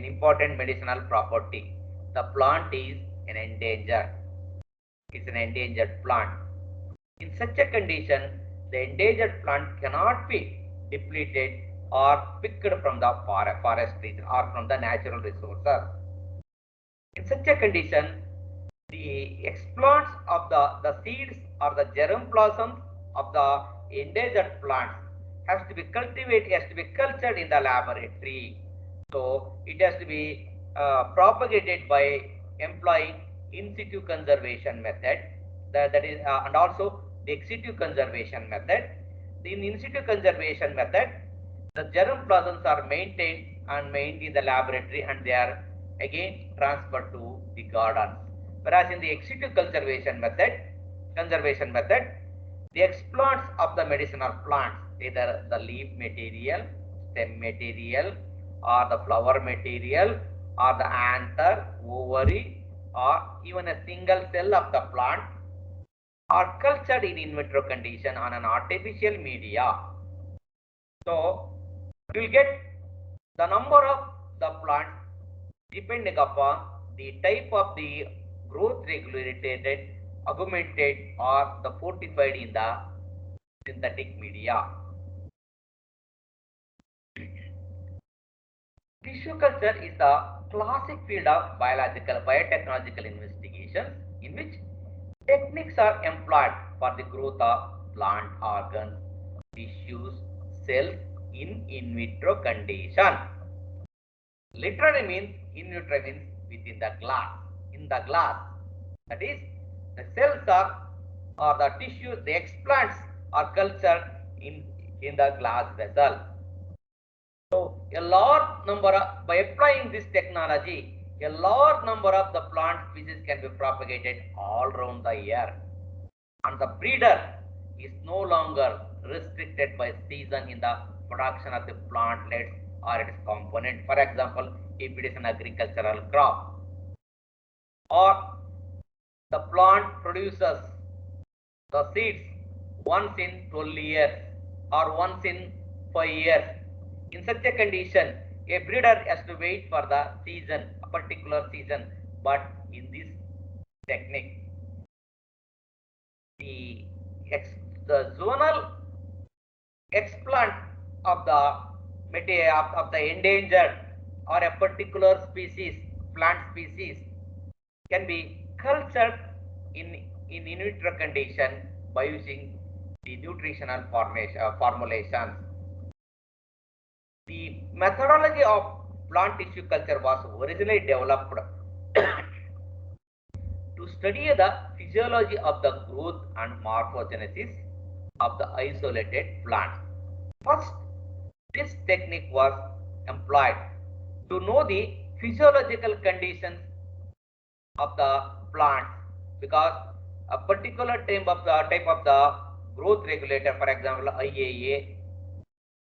important medicinal property. The plant is an endangered. It's an endangered plant. In such a condition, the endangered plant cannot be depleted or picked from the forest region or from the natural resources. In such a condition, the explants of the seeds or the germplasm of the endangered plants has to be cultured in the laboratory. So it has to be propagated by employing in situ conservation method, that is, and also the ex situ conservation method. In situ conservation method, the germplasms are maintained in the laboratory, and they are again transferred to the gardens. Whereas in the ex situ conservation method, the explants of the medicinal plants, either the leaf material, stem material, or the flower material or the anther, ovary, or even a single cell of the plant are cultured in vitro condition on an artificial media. So you will get the number of the plants depending upon the type of the growth regulated, augmented, or the fortified in the synthetic media. Tissue culture is the classic field of biotechnological investigations in which techniques are employed for the growth of plant organs, tissues, cells in vitro condition. Literally means in vitro means within the glass. In the glass, that is, the cells are or the tissues, the explants are cultured in the glass vessel. So a large number of, by applying this technology, a large number of the plant species can be propagated all around the year. And the breeder is no longer restricted by season in the production of the plantlets or its component. For example, if it is an agricultural crop, or the plant produces the seeds once in 12 years or once in 5 years. In such a condition, a breeder has to wait for the season, a particular season. But in this technique, the zonal explant of the material of the endangered or a particular species, plant species, can be cultured in vitro condition by using the nutritional formulations. The methodology of plant tissue culture was originally developed to study the physiology of the growth and morphogenesis of the isolated plant. First, this technique was employed to know the physiological conditions of the plants, because a particular type of the growth regulator, for example IAA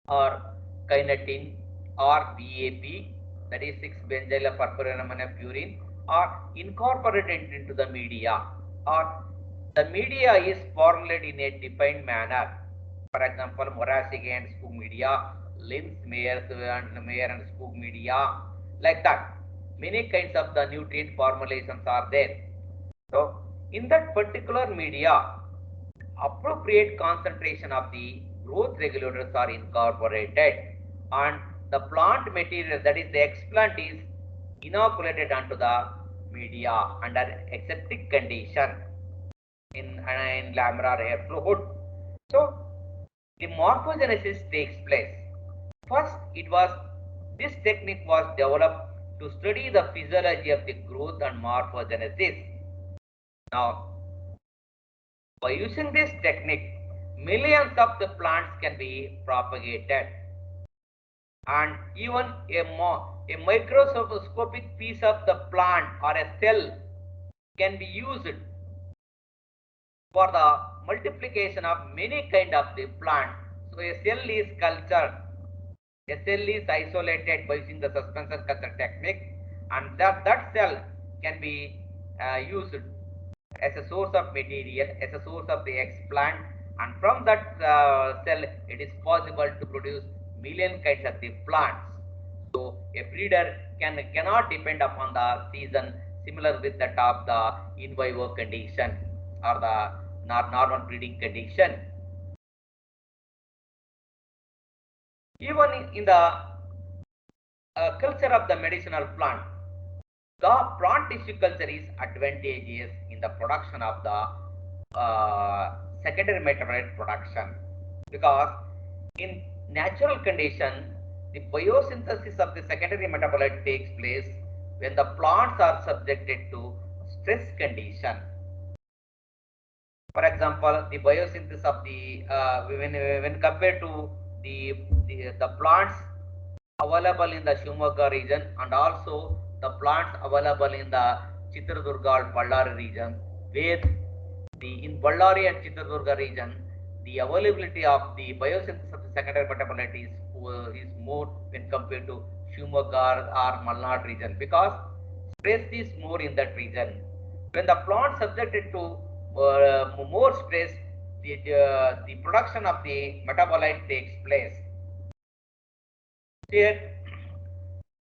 or kinetin or BAP, that is 6-benzyl purpuraminopurine, are incorporated into the media, or the media is formulated in a defined manner. For example, Morrissey and Skoog media, Linz, Mayer and Skoog media, like that. Many kinds of the nutrient formulations are there. So, in that particular media, appropriate concentration of the growth regulators are incorporated, and the plant material, that is the explant, is inoculated onto the media under aseptic condition in laminar airflow hood. So the morphogenesis takes place. First, this technique was developed to study the physiology of the growth and morphogenesis. Now, by using this technique, millions of the plants can be propagated, and even a microscopic piece of the plant or a cell can be used for the multiplication of many kind of the plants. So a cell is cultured, a cell is isolated by using the suspension culture technique, and that cell can be used as a source of material, as a source of the explant, and from that cell it is possible to produce million kinds of the plants. So a breeder cannot depend upon the season, similar with that of the in vivo condition or the normal breeding condition. Even in the culture of the medicinal plant, the plant tissue culture is advantageous in the production of the secondary metabolite production, because in natural condition, the biosynthesis of the secondary metabolite takes place when the plants are subjected to stress condition. For example, the biosynthesis of the when compared to the plants available in the Shivamogga region and also the plants available in the Chitradurga or Ballari region, where in Ballari and Chitradurga region, the availability of the biosynthesis of the secondary metabolite is more when compared to Shimoga or Malnad region, because stress is more in that region. When the plant subjected to more stress, the production of the metabolite takes place. Here,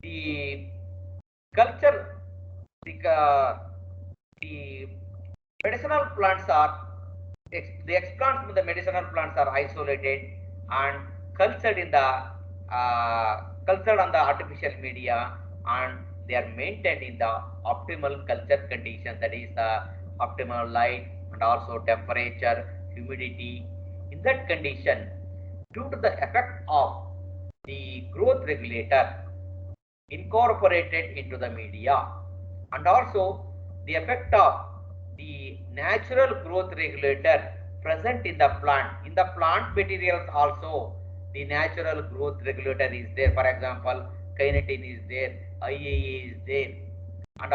the culture, the medicinal plants are, the explants from the medicinal plants are isolated and cultured in the cultured on the artificial media, and they are maintained in the optimal culture condition, that is the optimal light and also temperature, humidity. In that condition, due to the effect of the growth regulator incorporated into the media, and also the effect of the natural growth regulator present in the plant. In the plant materials also, the natural growth regulator is there. For example, kinetin is there, IAA is there, and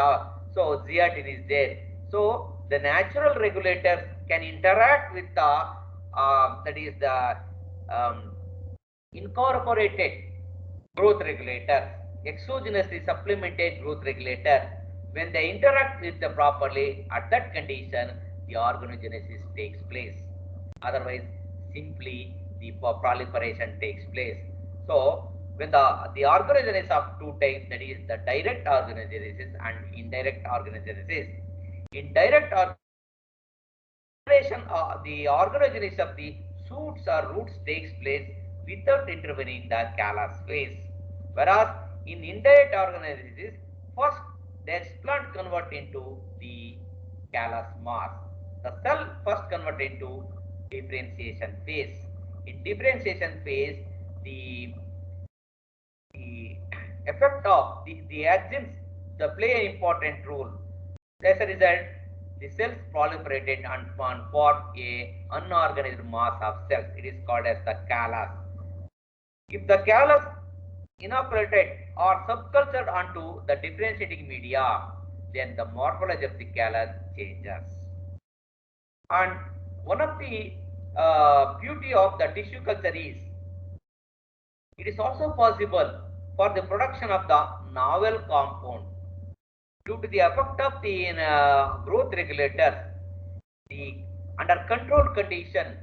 so zeatin is there. So the natural regulators can interact with the that is the incorporated growth regulators, exogenously supplemented growth regulator. When they interact with them properly, at that condition, the organogenesis takes place. Otherwise, simply the proliferation takes place. So, when the organogenesis of two types, that is the direct organogenesis and indirect organogenesis. In direct the organogenesis of the shoots or roots takes place without intervening the callus phase. Whereas in indirect organogenesis, first the explant convert into the callus mass. The cell first convert into differentiation phase. In differentiation phase, the effect of the enzymes play an important role. As a result, the cells proliferated and form a unorganized mass of cells. It is called as the callus. If the callus inoculated or subcultured onto the differentiating media, then the morphology of the callus changes. And one of the beauty of the tissue culture is, it is also possible for the production of the novel compound. Due to the effect of the growth regulators, under controlled condition,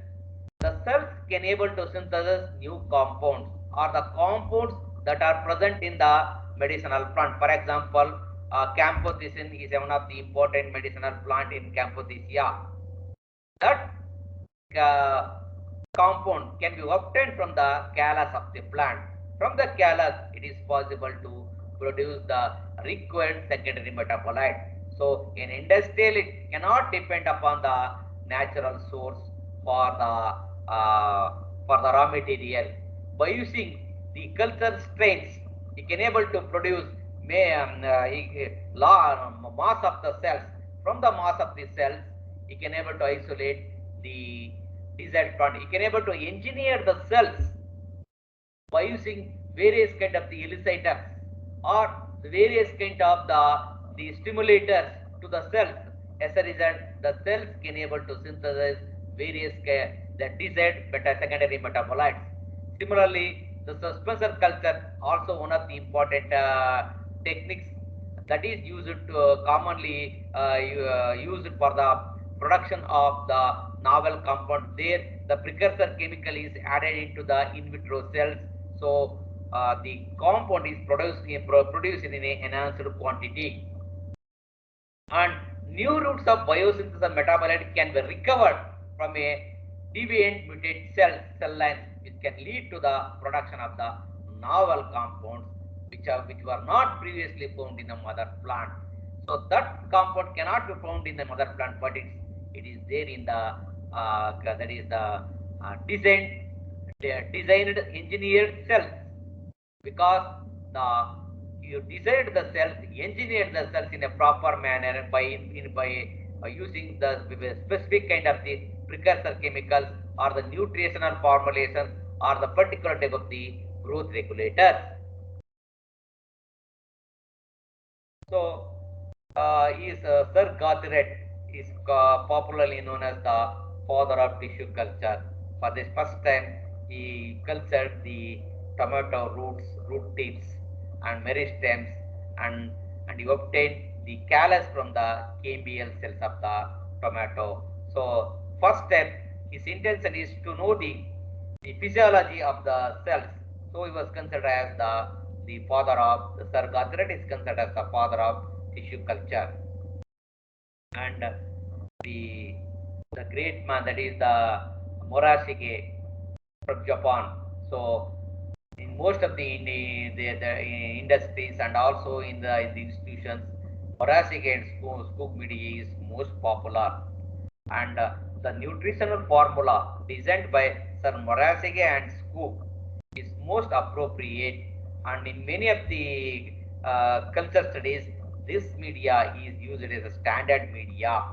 the cells can able to synthesize new compounds or the compounds that are present in the medicinal plant. For example, camptothecin is one of the important medicinal plant in Campothecia. That compound can be obtained from the callus of the plant. From the callus, it is possible to produce the required secondary metabolite. So, in industrial, it cannot depend upon the natural source for the raw material. By using the culture strains, it can able to produce mass of the cells. From the mass of the cells, it can able to isolate the desired plant. It can able to engineer the cells by using various kind of the elicitors or various kind of the stimulators to the cells. As a result, the cells can able to synthesize various the desired secondary metabolites. Similarly, the suspensor culture also one of the important techniques that is used to commonly used for the production of the novel compound. There, the precursor chemical is added into the in vitro cells. So, the compound is produced in an enhanced quantity. And new routes of biosynthesis of metabolite can be recovered from a deviant mutate cell lines, which can lead to the production of the novel compounds which were not previously found in the mother plant. So that compound cannot be found in the mother plant, but it is there in the that is the designed engineered cells, because you designed the cells, engineered the cells in a proper manner by using the specific kind of the precursor chemicals or the nutritional formulations or the particular type of the growth regulators. So, Sir Gathret is popularly known as the father of tissue culture. For this first time, he cultured the tomato root tips, and meristems, and you obtain the callus from the cambial cells of the tomato. So first step, his intention is to know the physiology of the cells. So he was considered as the father of the Sir Gathret is considered as the father of tissue culture. And the great man, that is the Murashige from Japan. So in most of the industries and also in the institutions, Murashige and Skoog Midi is most popular. And the nutritional formula designed by Sir Murashige and Skoog is most appropriate, and in many of the culture studies, this media is used as a standard media.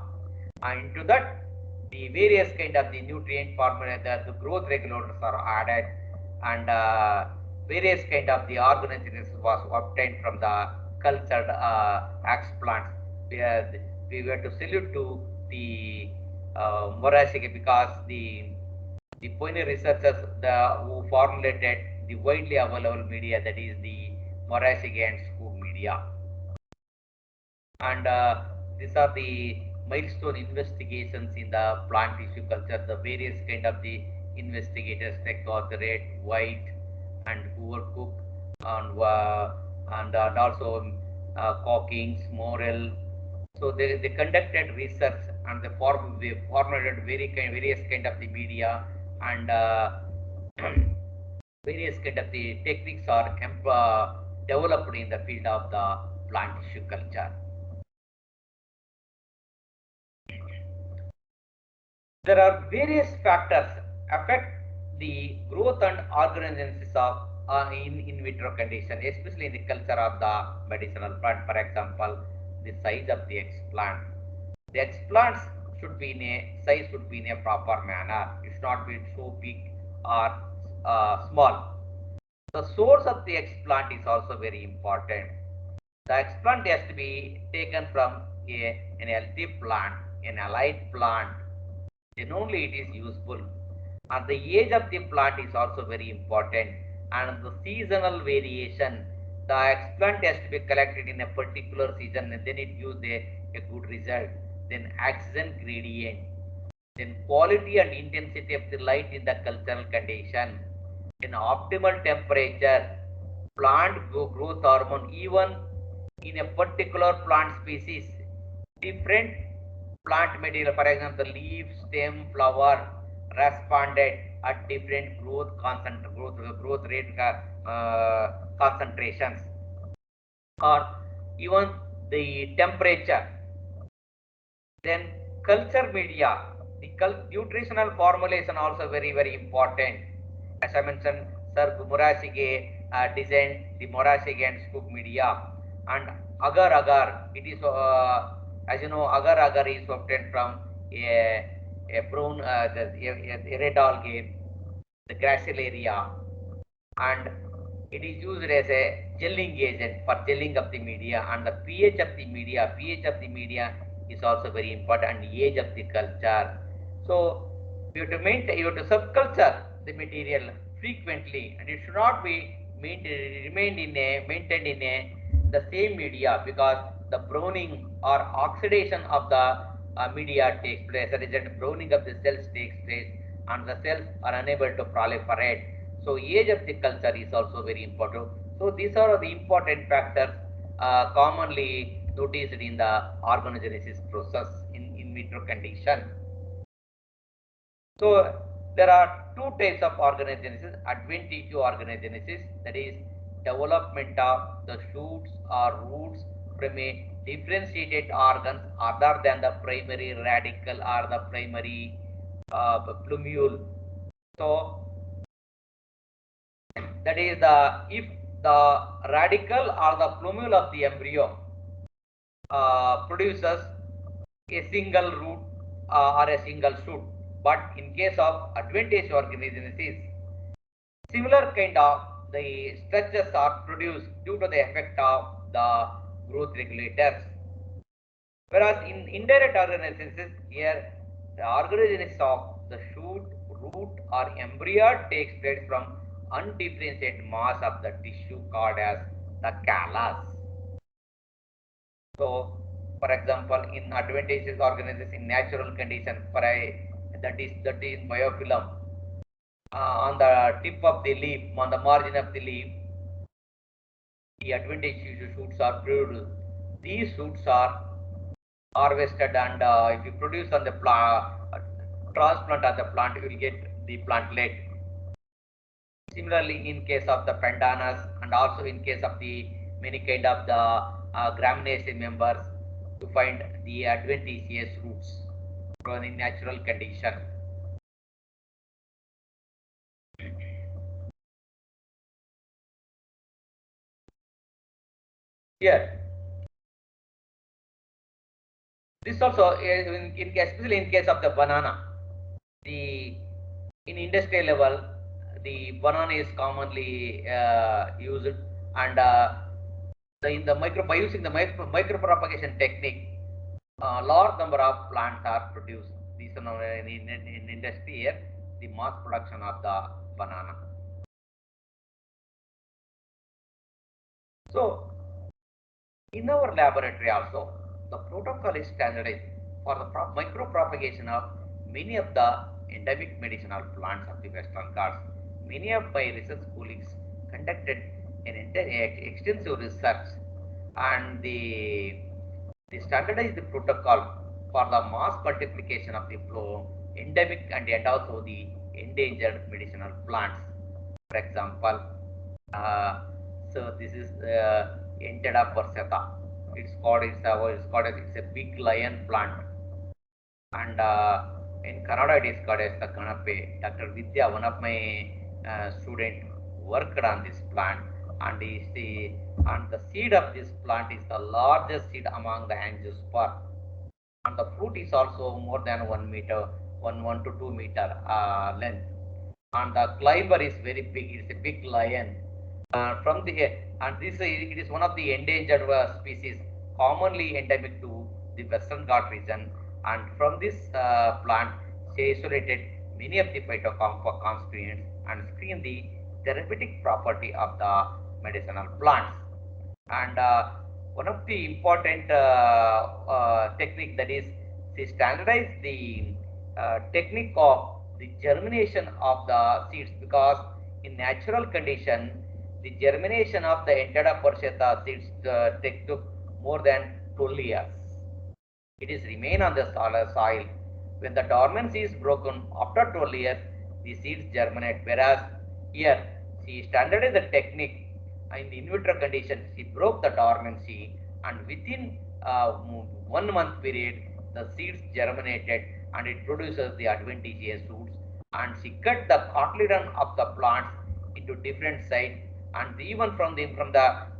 And into that, the various kind of the nutrient formula, the growth regulators are added, and various kind of the organogenesis was obtained from the cultured axe plants. We were to salute to the Murashige because the pioneer researchers who formulated the widely available media, that is the Murashige and Skoog media. And these are the milestone investigations in the plant tissue culture. The various kind of the investigators like Gathret, White, and Hoover Cook, and also Hawkins, Morrell. So they conducted research, and they formulated various kind of the media, and various kind of the techniques are developed in the field of the plant tissue culture. There are various factors affect the growth and organogenesis of in vitro condition, especially in the culture of the medicinal plant. For example, the size of the explant. The explants should be in a size should be in a proper manner. It should not be so big or small. The source of the explant is also very important. The explant has to be taken from an healthy plant, an allied plant, then only it is useful. And the age of the plant is also very important, and the seasonal variation. The explant has to be collected in a particular season, and then it gives a good result. Then oxygen gradient, then quality and intensity of the light in the cultural condition, then optimal temperature, plant growth hormone, even in a particular plant species, different plant material, for example, leaf, stem, flower, responded at different growth rate concentrations, or even the temperature. Then culture media, the nutritional formulation also very important. As I mentioned, Sir Murashige designed the Murashige and Skoog media, and agar agar, it is as you know, agar agar is obtained from a brown the red algae, the Gracilaria, and it is used as a gelling agent for gelling of the media. And the pH of the media is also very important, and age of the culture. So you have to subculture the material frequently, and it should not be maintained in the same media, because the browning or oxidation of the media takes place. As a result, browning of the cells takes place, and the cells are unable to proliferate. So age of the culture is also very important. So these are the important factors commonly noticed in the organogenesis process in vitro condition. So there are two types of organogenesis: adventitious organogenesis, that is development of the shoots or roots from a differentiated organs other than the primary radicle or the primary plumule. So that is if the radicle or the plumule of the embryo produces a single root or a single shoot. But in case of adventitious organogenesis, similar kind of the structures are produced due to the effect of the growth regulators. Whereas in indirect organogenesis, here the organogenesis of the shoot, root, or embryo takes place from undifferentiated mass of the tissue called as the callas. So, for example, in adventitious organisms in natural condition, that is biofilm on the tip of the leaf, on the margin of the leaf, the adventitious shoots are produced. These shoots are harvested, and if you produce on the transplant of the plant, you will get the plantlet. Similarly, in case of the pandanus and also in case of the many kind of the gramineaceae members, to find the adventitious roots grown in natural condition. Here, this also especially in case of the banana, the in industrial level, the banana is commonly used, and by using the micro propagation technique, large number of plants are produced. These are in industry here, the mass production of the banana. So, in our laboratory also, the protocol is standardized for the micro propagation of many of the endemic medicinal plants of the Western Ghats. Many of my research colleagues conducted an extensive research, and the standardized protocol for the mass multiplication of the endemic and also the endangered medicinal plants. For example, so this is Entera persetta. It's a big lion plant, and in Kannada it is called as the Kanape. Dr. Vidya, one of my student, worked on this plant, and the seed of this plant is the largest seed among the angiosperm, and the fruit is also more than 1 meter, 1 to 2 meter length, and the climber is very big. It's a big lion. From the and this it is one of the endangered species, commonly endemic to the Western Ghat region, and from this plant they isolated many of the phytoconstituents and screen the therapeutic property of the medicinal plants. And one of the important technique, that is, they standardize the technique of the germination of the seeds, because in natural condition the germination of the Entera persetta seeds took more than 12 years. It is remain on the soil. When the dormancy is broken after 12 years, the seeds germinate. Whereas here, she standardized the technique in the in vitro condition. She broke the dormancy, and within 1 month period, the seeds germinated, and it produces the adventitious shoots. And she cut the cotyledon of the plants into different sites, and even from the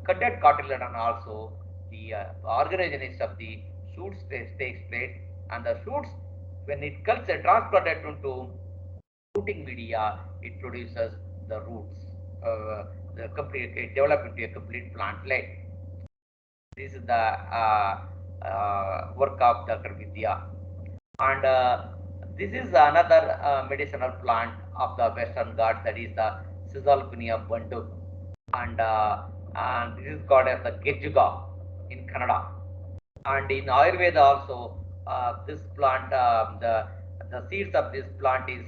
cutted cotyledon also, the organogenesis of the shoots takes place, and the shoots, when it gets transplanted into rooting media, it produces the roots. It develops into a complete plantlet. This is the work of Dr. Vidya, and this is another medicinal plant of the Western Ghats, that is the Caesalpinia banduk, and this is called as the Gejuga in Kannada. And in Ayurveda also, this plant, the seeds of this plant is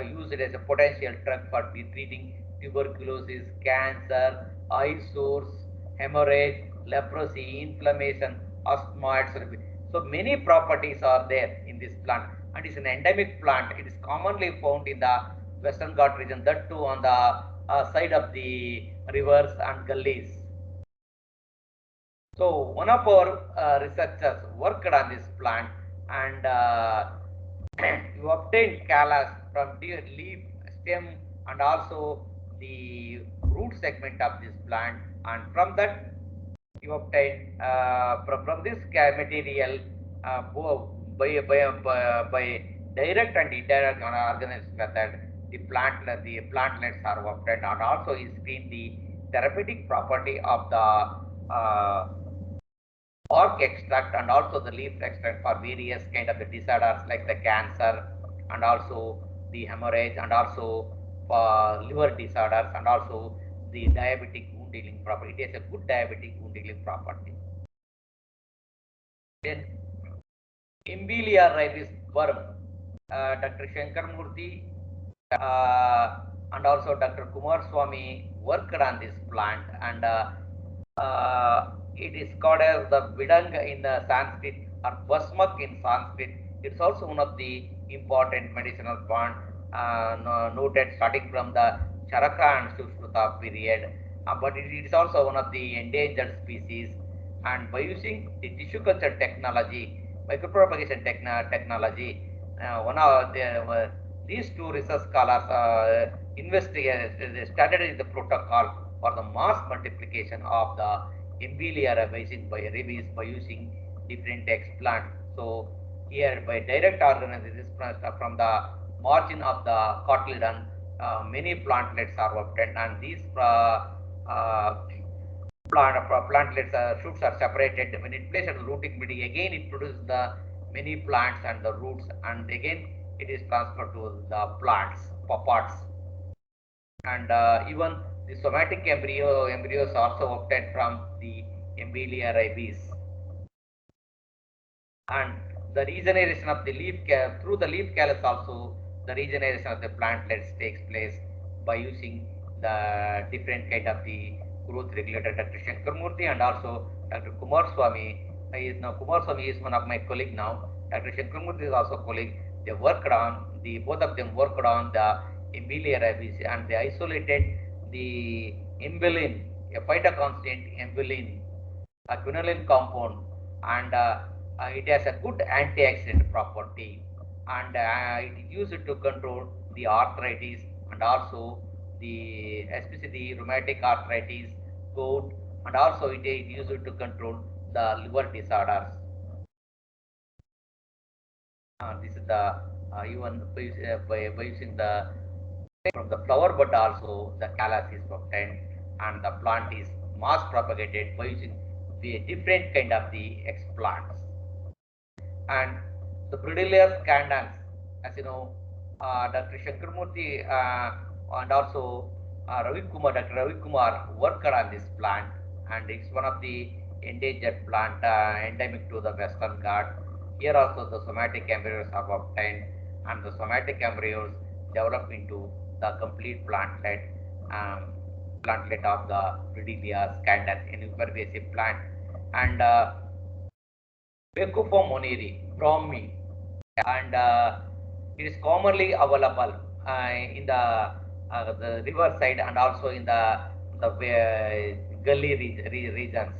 used as a potential drug for treating tuberculosis, cancer, eye sores, hemorrhage, leprosy, inflammation, asthma, etc. So many properties are there in this plant, and it's an endemic plant. It is commonly found in the Western Ghat region, that too on the side of the rivers and gullies. So one of our researchers worked on this plant, and you obtained callas from the leaf, stem, and also the root segment of this plant, and from that you obtain from this material by direct and indirect organic method, the plantlets are obtained, and also is seen the therapeutic property of the bark extract and also the leaf extract for various kind of the disorders like the cancer, and also the hemorrhage, and also for liver disorders, and also the diabetic wound healing property. It has a good diabetic wound healing property. Then Emboliar rabies worm, Dr. Shankar Murthy and also Dr. Kumar Swami worked on this plant, and it is called as the Vidang in Sanskrit or Basmak in Sanskrit. It's also one of the important medicinal plant noted starting from the Charaka and Sushruta period, but it is also one of the endangered species. And by using the tissue culture technology, micropropagation technology, one of these two research scholars started the protocol for the mass multiplication of the Emboliar rabies by using different explants. So here by direct organisms from the margin of the cotyledon, many plantlets are obtained, and these plantlets shoots are separated. When it places rooting media, again it produces the many plants and the roots, and again it is transferred to the plants, pods. And even the somatic embryos also obtained from the Emboliar rabies. And the regeneration of the through the leaf callus also, the regeneration of the plantlets takes place by using the different kind of the growth regulator. Dr. Shankar Murthy and also Dr. Kumar Swami Kumar Swami is one of my colleague now. Dr. Shankar Murthy is also colleague. They worked on both of them worked on the Emboliar rabies, and they isolated the embelin, a phytoconstant embelin, a quinoline compound, and it has a good antioxidant property, and it is used to control the arthritis and also especially the rheumatic arthritis, gout, and also it is used to control the liver disorders. This is the even by using the from the flower, but also the callus is obtained, and the plant is mass propagated by using the different kind of the explants. And the Bridelius candens, as you know, Dr. Shankar Murthy and also Dr. Ravi Kumar worked on this plant, and it's one of the endangered plant endemic to the Western Ghats. Here also the somatic embryos are obtained, and the somatic embryos develop into the complete plantlet of the Bridelius candens, an invasive plant. And Bacufa moneri, Brahmi, and it is commonly available in the river side and also in the gully regions.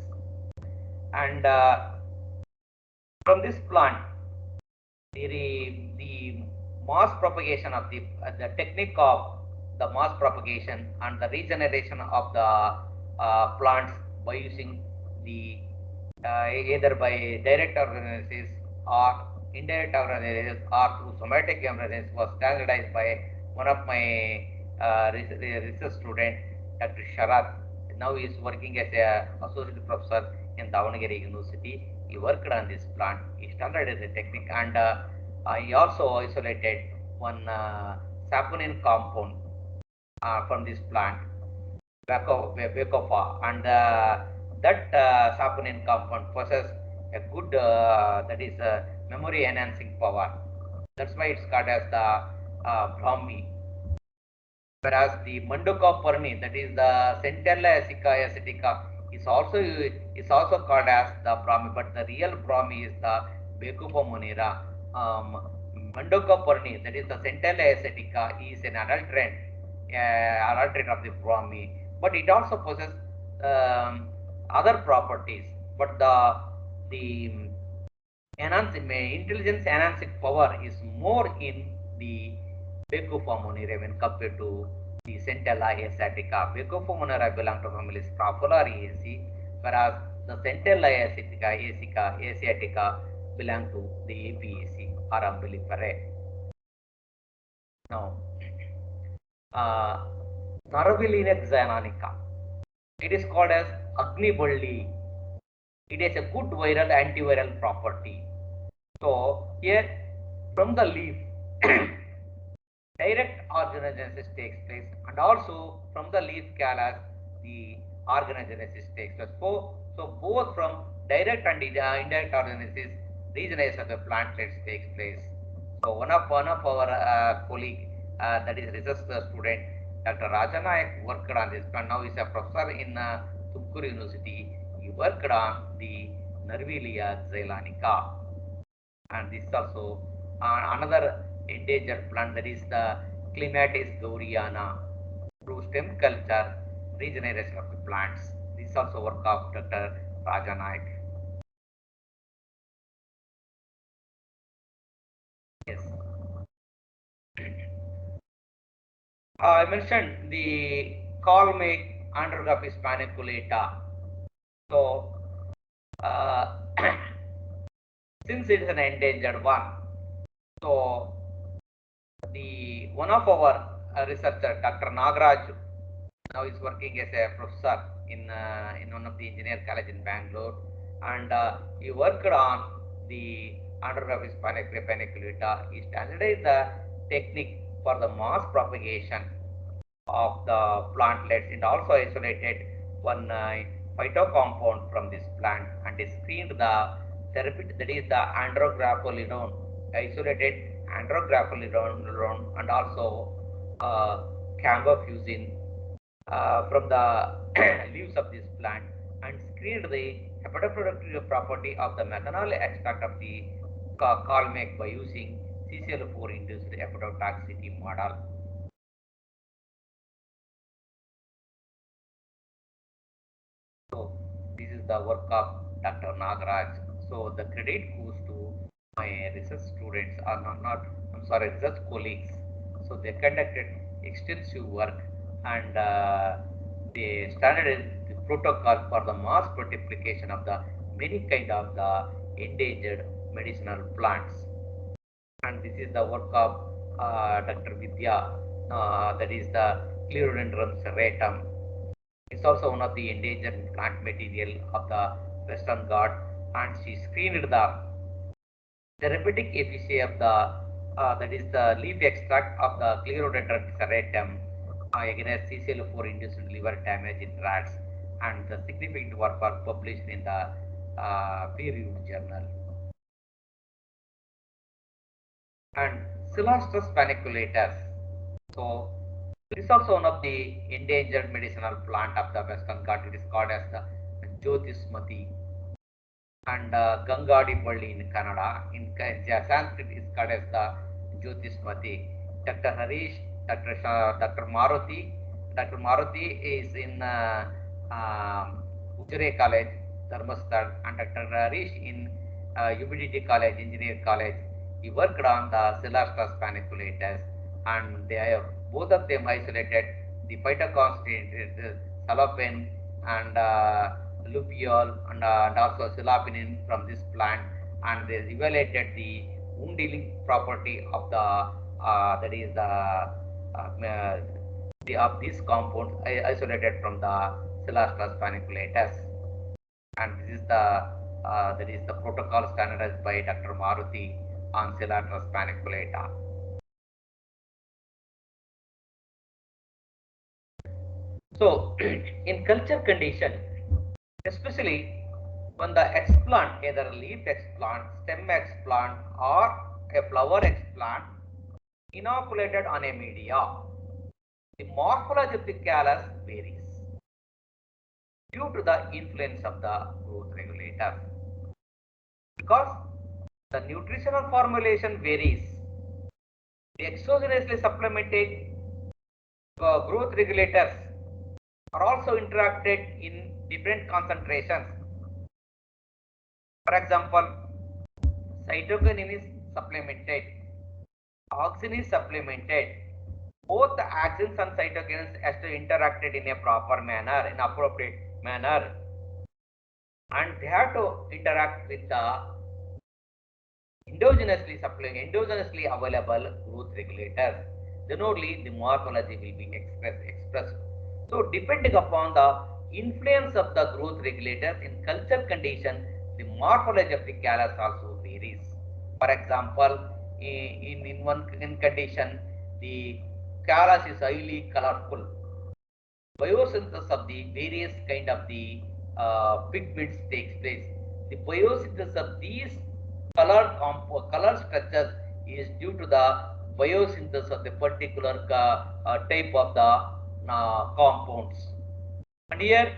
And from this plant, the mass propagation of the technique of the mass propagation and the regeneration of the plants by using the either by direct organogenesis or indirect organogenesis or through somatic embryogenesis was standardized by one of my research student, Dr. Sharat. Now he is working as a associate professor in Davangere University. He worked on this plant. He standardized the technique, and he also isolated one saponin compound from this plant, Bacofa, and that saponin compound possesses a good memory enhancing power. That's why it's called as the Brahmi. Whereas the Manduka Parni, that is the Centella asiatica, is also called as the Brahmi, but the real Brahmi is the Bacufa monera. Manduka Parni, that is the Centella asiatica, is an adulterant of the Brahmi, but it also possesses other properties. But the intelligence enhancing power is more in the Bacufa monera when compared to the Centella asiatica. Bacufa monera belongs to family Scrophulariaceae, whereas the Centella asiatica belong to the Apiaceae or Umbelliferae. Now, Narvilinex xyanonica. It is called as Agni Balli. It has a good viral antiviral property. So here from the leaf, direct organogenesis takes place, and also from the leaf callus, the organogenesis takes place. So both from direct and indirect organogenesis, regeneration of the plantlets takes place. So one of our colleague, that is research student, Dr. Rajanayak, worked on this, and now is a professor in Tumkur University. He worked on the Nervilia zeylanica, and this is also another endangered plant, that is the Clematis gauriana, through stem culture regeneration of the plants. This is also work of Dr. Rajanayak. Yes. I mentioned the Colmake Andrographis paniculata. So, since it is an endangered one, so the one of our researcher, Dr. Nagaraj, now is working as a professor in one of the engineer college in Bangalore, and he worked on the Andrographis paniculata. He standardized the technique for the mass propagation of the plantlets, and also isolated one phytocompound from this plant, and screened the therapy, that is the andrographolinon, isolated andrographolinon, and also cambaphusin from the leaves of this plant, and screened the hepatoprotective property of the methanol extract of the Colmake by using CCl4 induced hepatotoxicity model. So this is the work of Dr. Nagaraj. So the credit goes to my research students, or research colleagues. So they conducted extensive work, and they standardized the protocol for the mass multiplication of the many kind of the endangered medicinal plants. And this is the work of Dr. Vidya, that is the Clerodendron serratum. It's also one of the endangered plant material of the Western Ghats, and she screened the therapeutic efficacy of the that is the leaf extract of the Clerodendron serratum against CCl4 induced liver damage in rats, and the significant work was published in the peer-reviewed journal. And Silastris paniculatus. So this is also one of the endangered medicinal plant of the Western Ghats. It is called as the Jyotismati, and Gangadipalli in Kannada. In Sanskrit, it is called as the Jyotismati. Dr. Harish, Dr. Maruti. Dr. Maruti is in Ujjare College, Dharmastad, and Dr. Harish in UBDT College, Engineer College. He worked on the Silastris paniculatus, and they have both of them isolated the phytoconstituent salopin and lupiol, and also silopinin from this plant, and they evaluated the wound healing property of the that is the of this compound isolated from the Silastris paniculatus, and this is the that is the protocol standardized by Dr. Maruti on Silastris paniculata. So, in culture condition, especially when the explant, either a leaf explant, stem explant, or a flower explant, inoculated on a media, the morphology of the callus varies due to the influence of the growth regulator. Because the nutritional formulation varies, the exogenously supplemented growth regulators are also interacted in different concentrations. For example, cytokinin is supplemented, auxin is supplemented. Both the auxins and cytokinins has to interact in a proper manner, in appropriate manner, and they have to interact with the endogenously available growth regulators. Then only the morphology will be expressed. So, depending upon the influence of the growth regulators in culture condition, the morphology of the callus also varies. For example, in one condition, the callus is highly colorful, biosynthesis of the various kind of the pigments takes place. The biosynthesis of these color structures is due to the biosynthesis of the particular type of the compounds. And here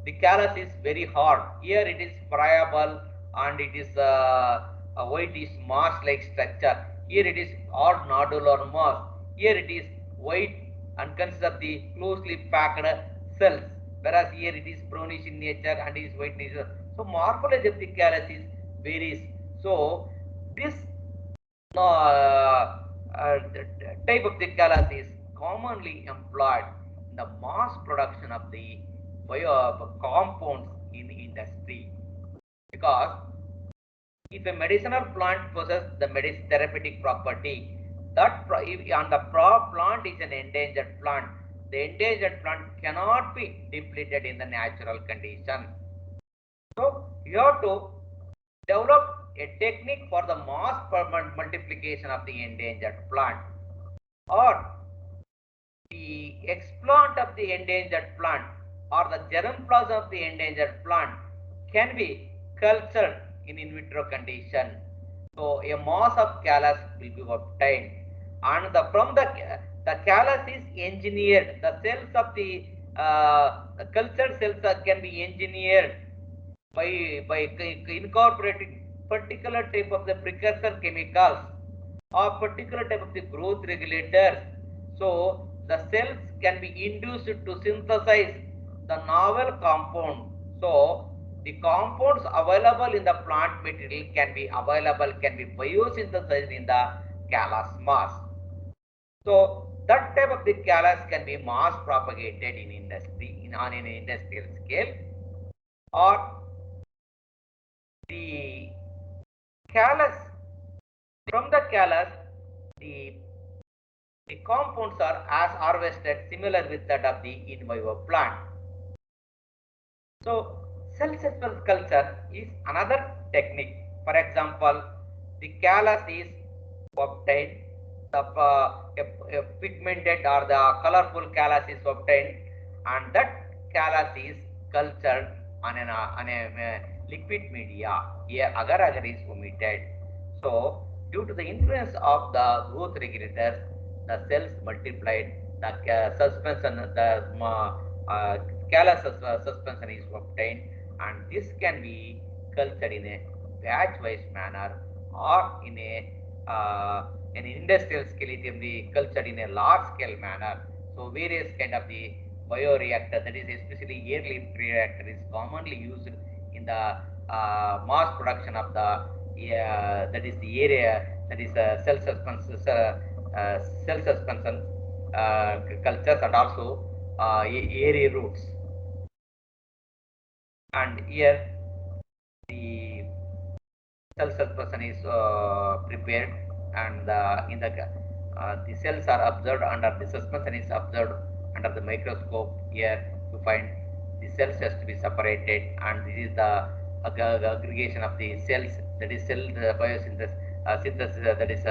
the callus is very hard. Here it is friable and it is white is mass-like structure. Here it is hard nodular mass. Here it is white and consists of the closely packed cells, whereas here it is brownish in nature and is white in nature. So morphology of the callus is varies. So this type of the callus is commonly employed in the mass production of the compounds in industry, because if a medicinal plant possesses the therapeutic property, and the plant is an endangered plant, the endangered plant cannot be depleted in the natural condition. So you have to develop a technique for the mass multiplication of the endangered plant, or the explant of the endangered plant or the germplasm of the endangered plant can be cultured in vitro condition. So a mass of callus will be obtained, and from the callus is engineered. The cells of the cultured cells can be engineered by incorporating particular type of the precursor chemicals or particular type of the growth regulators. So the cells can be induced to synthesize the novel compound. So the compounds available in the plant material can be biosynthesized in the callus mass. So that type of the callus can be mass propagated in industry on an industrial scale, or the callus, from the callus the compounds are as harvested similar with that of the in vivo plant. So cell suspense culture is another technique. For example, the callus is obtained, the a pigmented or the colorful callus is obtained, and that callus is cultured on a liquid media. Here agar agar is omitted. So due to the influence of the growth regulators, the cells multiplied, the suspension, the callus suspension is obtained, and this can be cultured in a batch-wise manner or in an industrial scale. It can be cultured in a large-scale manner. So various kind of the bioreactor, that is especially air-lift reactor, is commonly used in the mass production of the that is the area, that is cell suspension cultures, and also area roots. And here the cell suspension is prepared, and the cells are observed under the suspension is observed under the microscope. Here you find the cells has to be separated, and this is the aggregation of the cells, that is cell biosynthesis synthesis, that is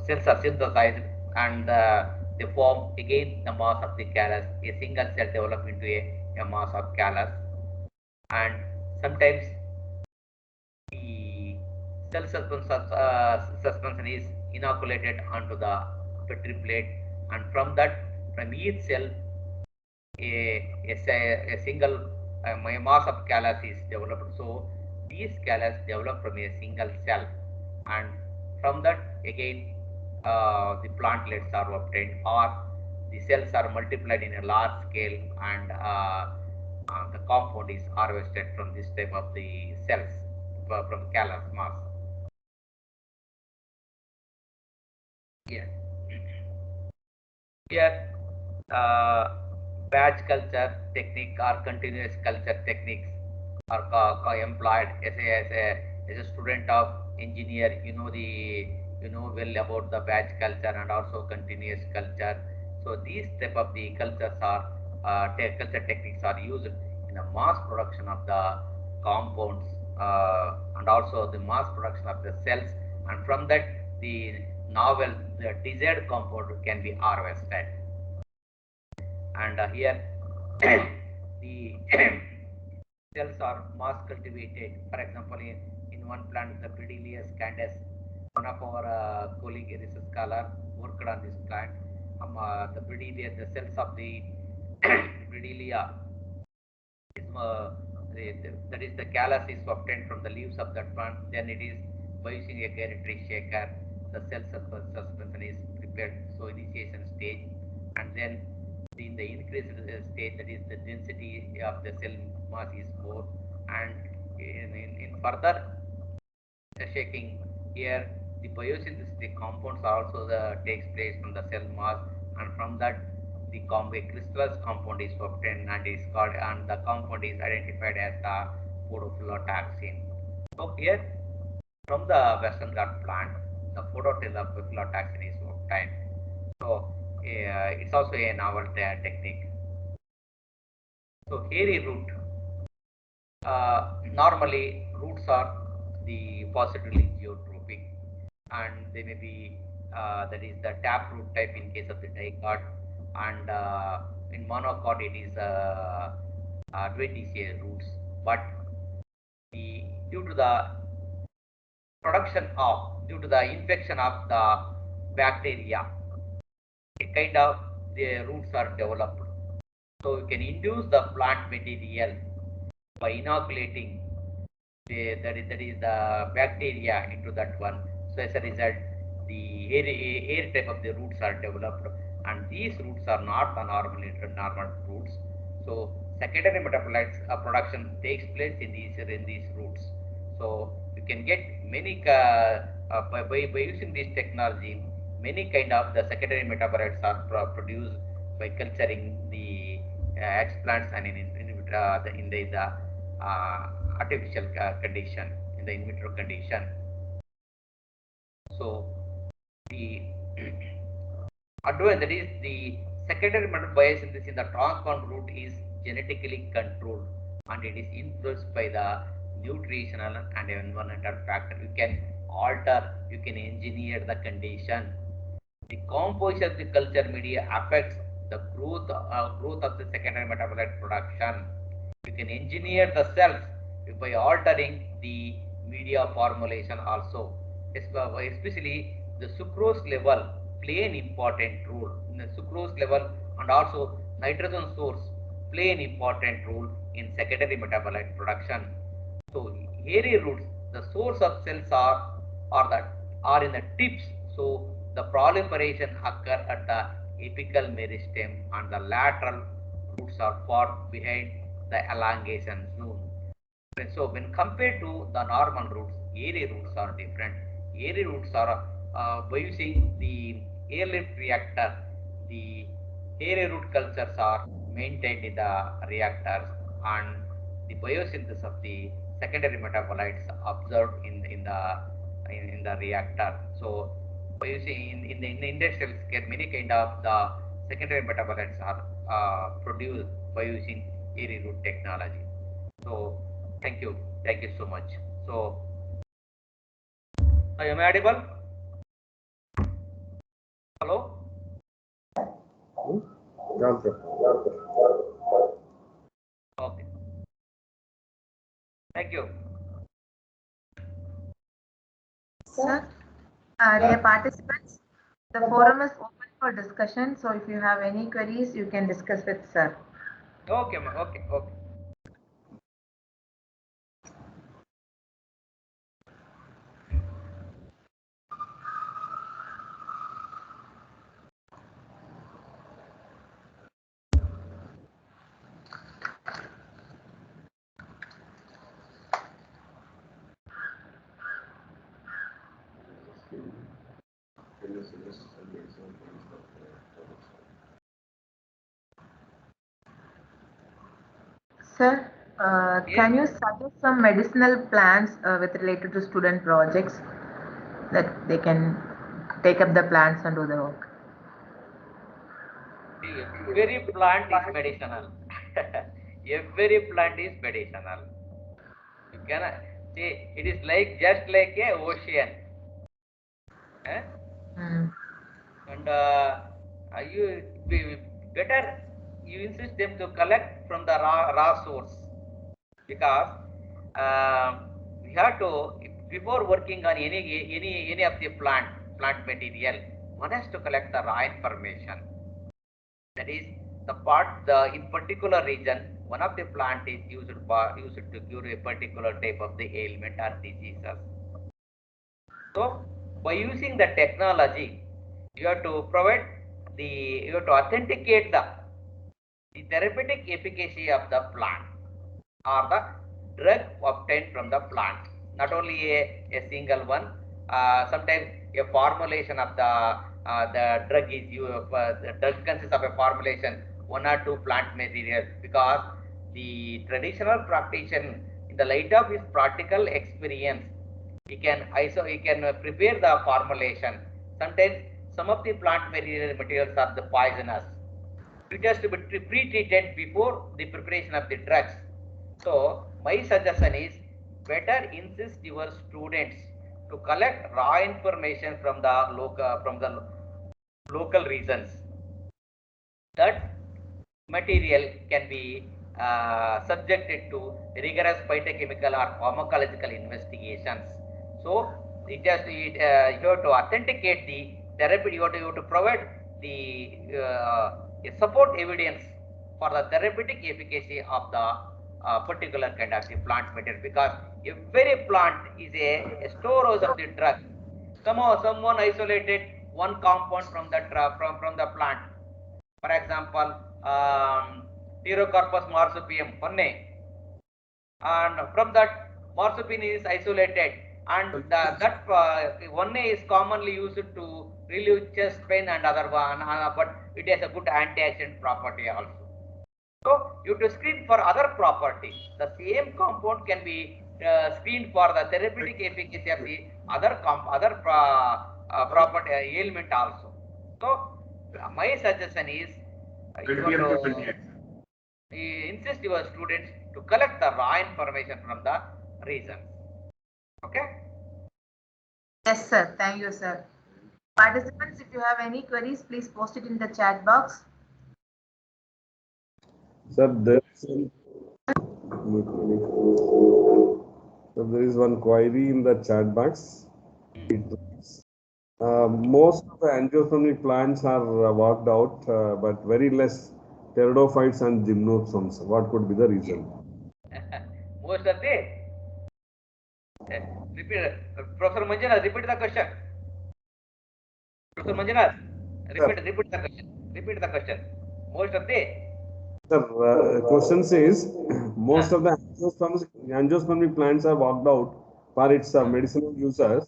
cells are synthesized, and they form again the mass of the callus. A single cell develop into a mass of callus, and sometimes the cell suspension is inoculated onto the petri plate, and from each cell a single mass of callus is developed. So these callus develop from a single cell, and from that again the plantlets are obtained, or the cells are multiplied in a large scale, and the compound is harvested from this type of the cells from callus mass. Here, batch culture technique or continuous culture techniques are employed as a student of engineer. You know well about the batch culture and also continuous culture. So these type of the cultures are culture techniques are used in the mass production of the compounds, and also the mass production of the cells, and from that the desired compound can be harvested. And here the cells are mass cultivated. For example, in one plant, the Bredelius candes, one of our colleague, research scholar, worked on this plant. The Bredelia, the cells of the Bredelia, that is the callus is obtained from the leaves of that plant. Then it is by using a gyratory shaker, the cell suspension is prepared. So initiation stage, and then in the increased stage, that is the density of the cell mass is more, and in further shaking here, the biosynthetic compounds also takes place from the cell mass, and from that the crystallized compound is obtained and is called, and the compound is identified as the photophylloctaxin. So here from the Western Ghat plant, the photophylloctaxin is obtained. So it's also a novel technique. So hairy root. Normally roots are the positively geotrophic, and they may be that is the taproot type in case of the dicot, and in monocot it is adventitious roots. But due to the due to the infection of the bacteria, a kind of the roots are developed. So you can induce the plant material by inoculating that is the bacteria into that one. So as a result, the air type of the roots are developed, and these roots are not the normal roots. So secondary metabolites production takes place in these roots. So you can get many by using this technology, many kind of the secondary metabolites are produced by culturing the explants and in the artificial condition, in the in vitro condition. So the advantage, that is the secondary biosynthesis in the transformed root is genetically controlled, and it is influenced by the nutritional and environmental factor. You can alter, you can engineer the condition. The composition of the culture media affects the growth of the secondary metabolite production. You can engineer the cells by altering the media formulation also. Especially the sucrose level play an important role. In the sucrose level and also nitrogen source play an important role in secondary metabolite production. So hairy roots, the source of cells are in the tips. So the proliferation occur at the apical meristem, and the lateral roots are far behind the elongation zone. So when compared to the normal roots, hairy roots are different. Hairy roots are by using the airlift reactor, the hairy root cultures are maintained in the reactors, and the biosynthesis of the secondary metabolites observed in the reactor. So by using in the industrial scale, many kind of the secondary metabolites are produced by using hairy root technology. So thank you so much. So am I audible? Hello? Okay. Thank you. Sir, dear participants, the forum is open for discussion. So if you have any queries, you can discuss with sir. Okay, okay. Sir, can you suggest some medicinal plants with related to student projects that they can take up the plants and do the work? Every plant is medicinal. Every plant is medicinal. You cannot see, it is like just like a ocean. And you better you insist them to collect from the raw source, because we have to, before working on any of the plant material, one has to collect the raw information. That is the part, in particular region, one of the plant is used to cure a particular type of the ailment or diseases. So by using the technology, you have to provide you have to authenticate the therapeutic efficacy of the plant or the drug obtained from the plant. Not only a single one, sometimes a formulation of the drug is the drug consists of a formulation, one or two plant materials, because the traditional practitioner, in the light of his practical experience, he can prepare the formulation. Sometimes some of the plant materials are the poisonous. It has to be pre-treated before the preparation of the drugs. So my suggestion is, better insist your students to collect raw information from the local regions. That material can be subjected to rigorous phytochemical or pharmacological investigations. So you have to authenticate the therapy. You have to provide the support evidence for the therapeutic efficacy of the particular kind of the plant material, because every plant is a storehouse of the drug. Someone isolated one compound from the plant. For example, Pterocarpus marsupium, and from that marsupium is isolated, and that one is commonly used to relieve chest pain and other one, but it has a good antioxidant property also. So you have to screen for other properties. The same compound can be screened for the therapeutic efficacy of the other property ailment also. So my suggestion is, insist your students to collect the raw information from the region. Okay? Yes, sir. Thank you, sir. Participants, if you have any queries, please post it in the chat box. Sir, there is one query in the chat box. Most of the angiospermic plants are worked out, but very less pteridophytes and gymnosperms. What could be the reason? Most of the repeat, Professor Manjunath, repeat the question. Professor Manjunath, repeat the question. Repeat the question. Most of the. Sir, question says most of the angiospermic plants are worked out for its medicinal uses.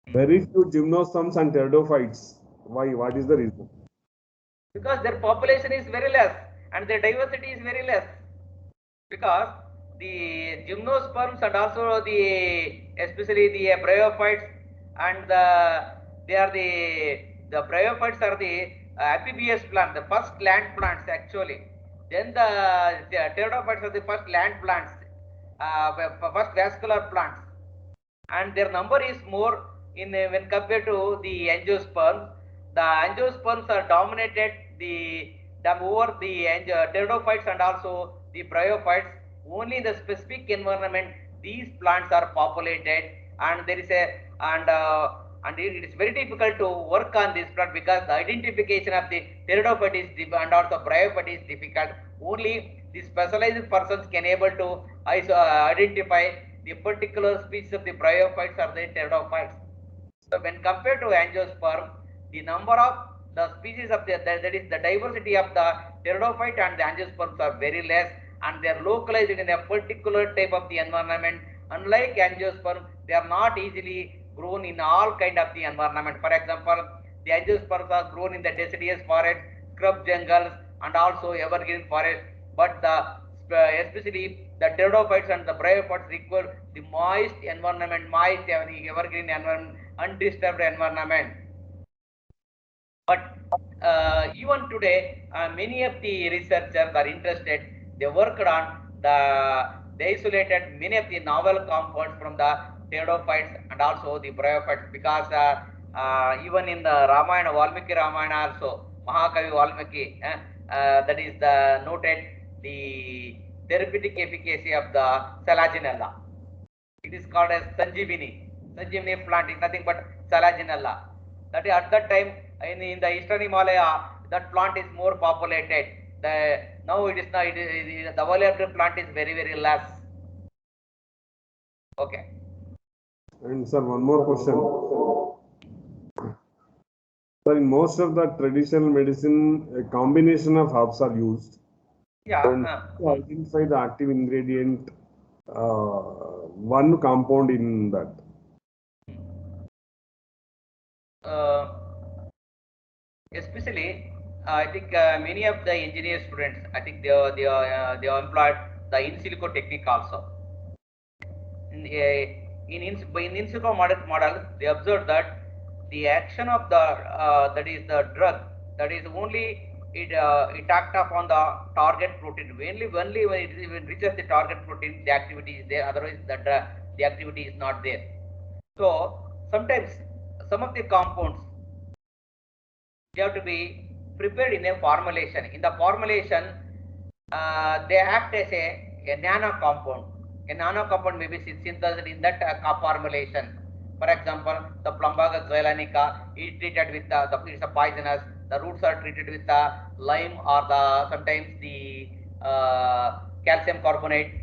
Very few gymnosperms and pteridophytes. Why? What is the reason? Because their population is very less and their diversity is very less. Because the gymnosperms and also especially the bryophytes and the bryophytes are the amphibious plant, the first land plants actually. Then the pteridophytes are the first land plants, first vascular plants, and their number is more when compared to the angiosperms. The angiosperms are dominated over the pteridophytes and also the bryophytes. Only in the specific environment these plants are populated, and there is and it is very difficult to work on this plant, because the identification of the pteridophyte is and also bryophyte is difficult. Only the specialized persons can able to identify the particular species of the bryophytes or the pteridophytes. So when compared to angiosperm, the number of the species of that is the diversity of the pteridophyte and the angiosperms are very less, and they are localized in a particular type of the environment. Unlike angiosperm, they are not easily grown in all kind of the environment. For example, the angiosperms are grown in the deciduous forest, scrub jungles, and also evergreen forest. But especially the pteridophytes and the bryophytes require the moist environment, moist evergreen environment, undisturbed environment. But even today, many of the researchers are interested. They worked on they isolated many of the novel compounds from the pteridophytes and also the bryophytes, because even in the Ramayana, Valmiki Ramayana also, Mahakavi Valmiki, that is the noted the therapeutic efficacy of the Salaginella. It is called as Sanjeevani. Sanjeevani plant is nothing but Salaginella. That is at that time in the Eastern Himalaya, that plant is more populated. Now it is not. The available plant is very less. Okay. And sir, one more question. Sir, in most of the traditional medicine, a combination of herbs are used. Yeah. And to identify the active ingredient, one compound in that. Especially, I think many of the engineer students, I think they are employed the in silico technique also. In in silico model, they observed that the action of the that is the drug, that is only it act upon the target protein. Only when it reaches the target protein, the activity is there. Otherwise, the activity is not there. So sometimes some of the compounds, they have to be prepared in a formulation. In the formulation, they act as a nano compound. A nano compound may be synthesized in that formulation. For example, the Plumbago xylonica is treated with it's a poisonous. The roots are treated with the lime or the sometimes the calcium carbonate.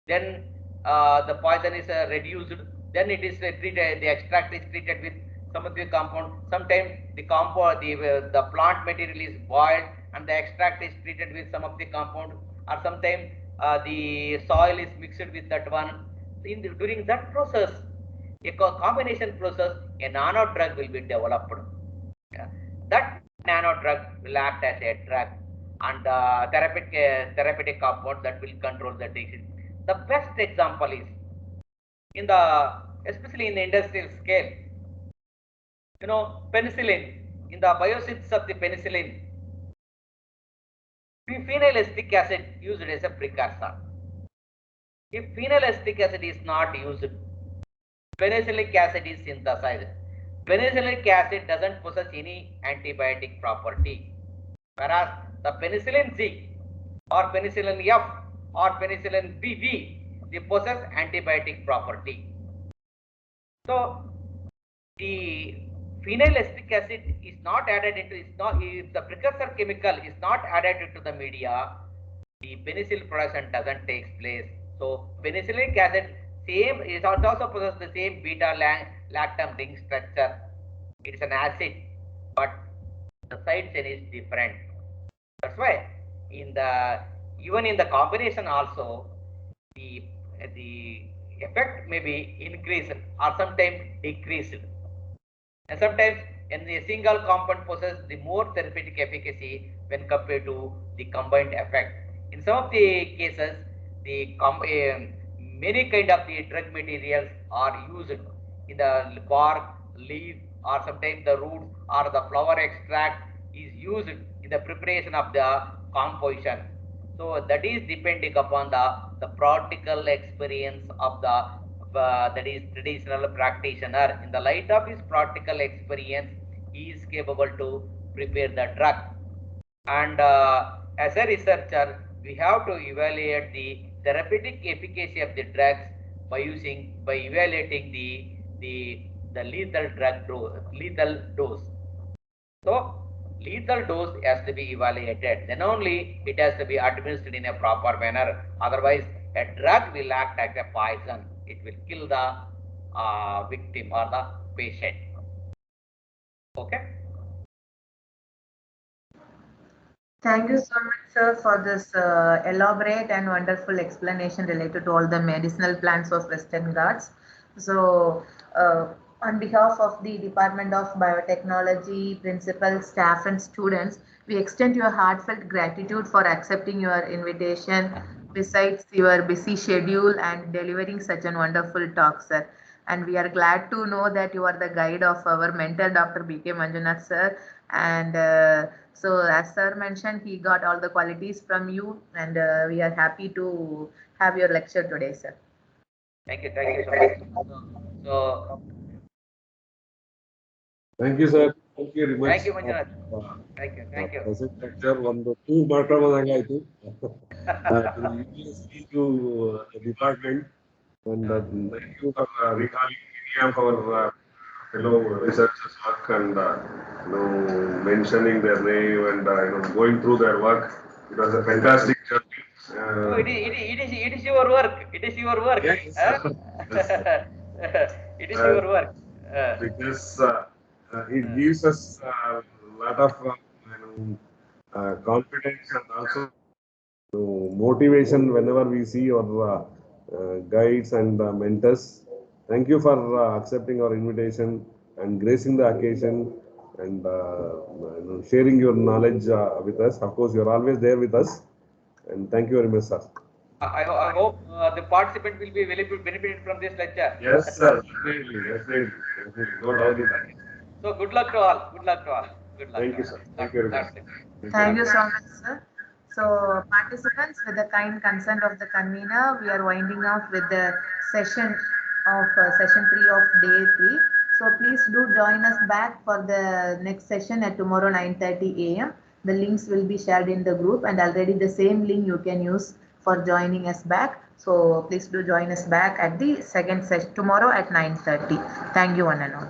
Then the poison is reduced. Then it is treated. The extract is treated with some of the compound. Sometimes the compound, the plant material is boiled and the extract is treated with some of the compound, or sometimes the soil is mixed with that one. During that process, a combination process, a nano drug will be developed. That nano drug will act as a drug and therapeutic compound that will control the disease. The best example is in the especially in the industrial scale. Penicillin, in the biosynthesis of the penicillin, phenylacetic acid used as a precursor. If phenylacetic acid is not used, penicillinic acid is synthesized. Penicillinic acid doesn't possess any antibiotic property, whereas the penicillin C or penicillin F or penicillin BV, they possess antibiotic property. So the phenylacetic acid is not added into, if the precursor chemical is not added into the media, the penicillin production doesn't take place. So penicillinic acid same is also possesses the same beta lactam ring structure. It is an acid, but the side chain is different. That's why even in the combination also the effect may be increased or sometimes decreased. And sometimes in the single compound possesses the more therapeutic efficacy when compared to the combined effect. In some of the cases, the many kind of the drug materials are used in the bark, leaf, or sometimes the roots or the flower extract is used in the preparation of the composition. So that is depending upon the practical experience of the that is traditional practitioner. In the light of his practical experience, he is capable to prepare the drug. And as a researcher, we have to evaluate the therapeutic efficacy of the drugs by evaluating the lethal dose. So lethal dose has to be evaluated. Then only it has to be administered in a proper manner. Otherwise, a drug will act like a poison. It will kill the victim or the patient. Okay. Thank you so much, sir, for this elaborate and wonderful explanation related to all the medicinal plants of Western Ghats. So, on behalf of the Department of Biotechnology, principal, staff, and students, we extend your heartfelt gratitude for accepting your invitation, besides your busy schedule and delivering such a wonderful talk, sir. And we are glad to know that you are the guide of our mentor, Dr. B.K. Manjunath, sir. And so, as sir mentioned, he got all the qualities from you, and we are happy to have your lecture today, sir. Thank you so much. So Thank you, sir. Thank you very much. Thank you, Manjunath. Thank you. Thank you. Present lecture ಒಂದು two ಮಾತಾಡೋದಂಗ ಆಯ್ತು. To the department, and thank you for recalling many of our fellow researchers' work and mentioning their name and going through their work. It was a fantastic journey. No, it is your work. It is your work. Yes, yes. It is your work. Because it gives us a lot of confidence and also motivation whenever we see our guides and mentors. Thank you for accepting our invitation and gracing the occasion and sharing your knowledge with us. Of course, you are always there with us. And thank you very much, sir. I hope the participant will be benefited from this lecture. Yes, sir. Definitely. No doubt in that. So good luck to all. Good luck to all. Good luck. Thank you, sir. Thank you very much. Thank you so much, sir. So, participants, with the kind consent of the convener, we are winding off with the session of session 3 of day 3. So, please do join us back for the next session at tomorrow 9:30 a.m. The links will be shared in the group, and already the same link you can use for joining us back. So, please do join us back at the second session tomorrow at 9:30. Thank you, one and all.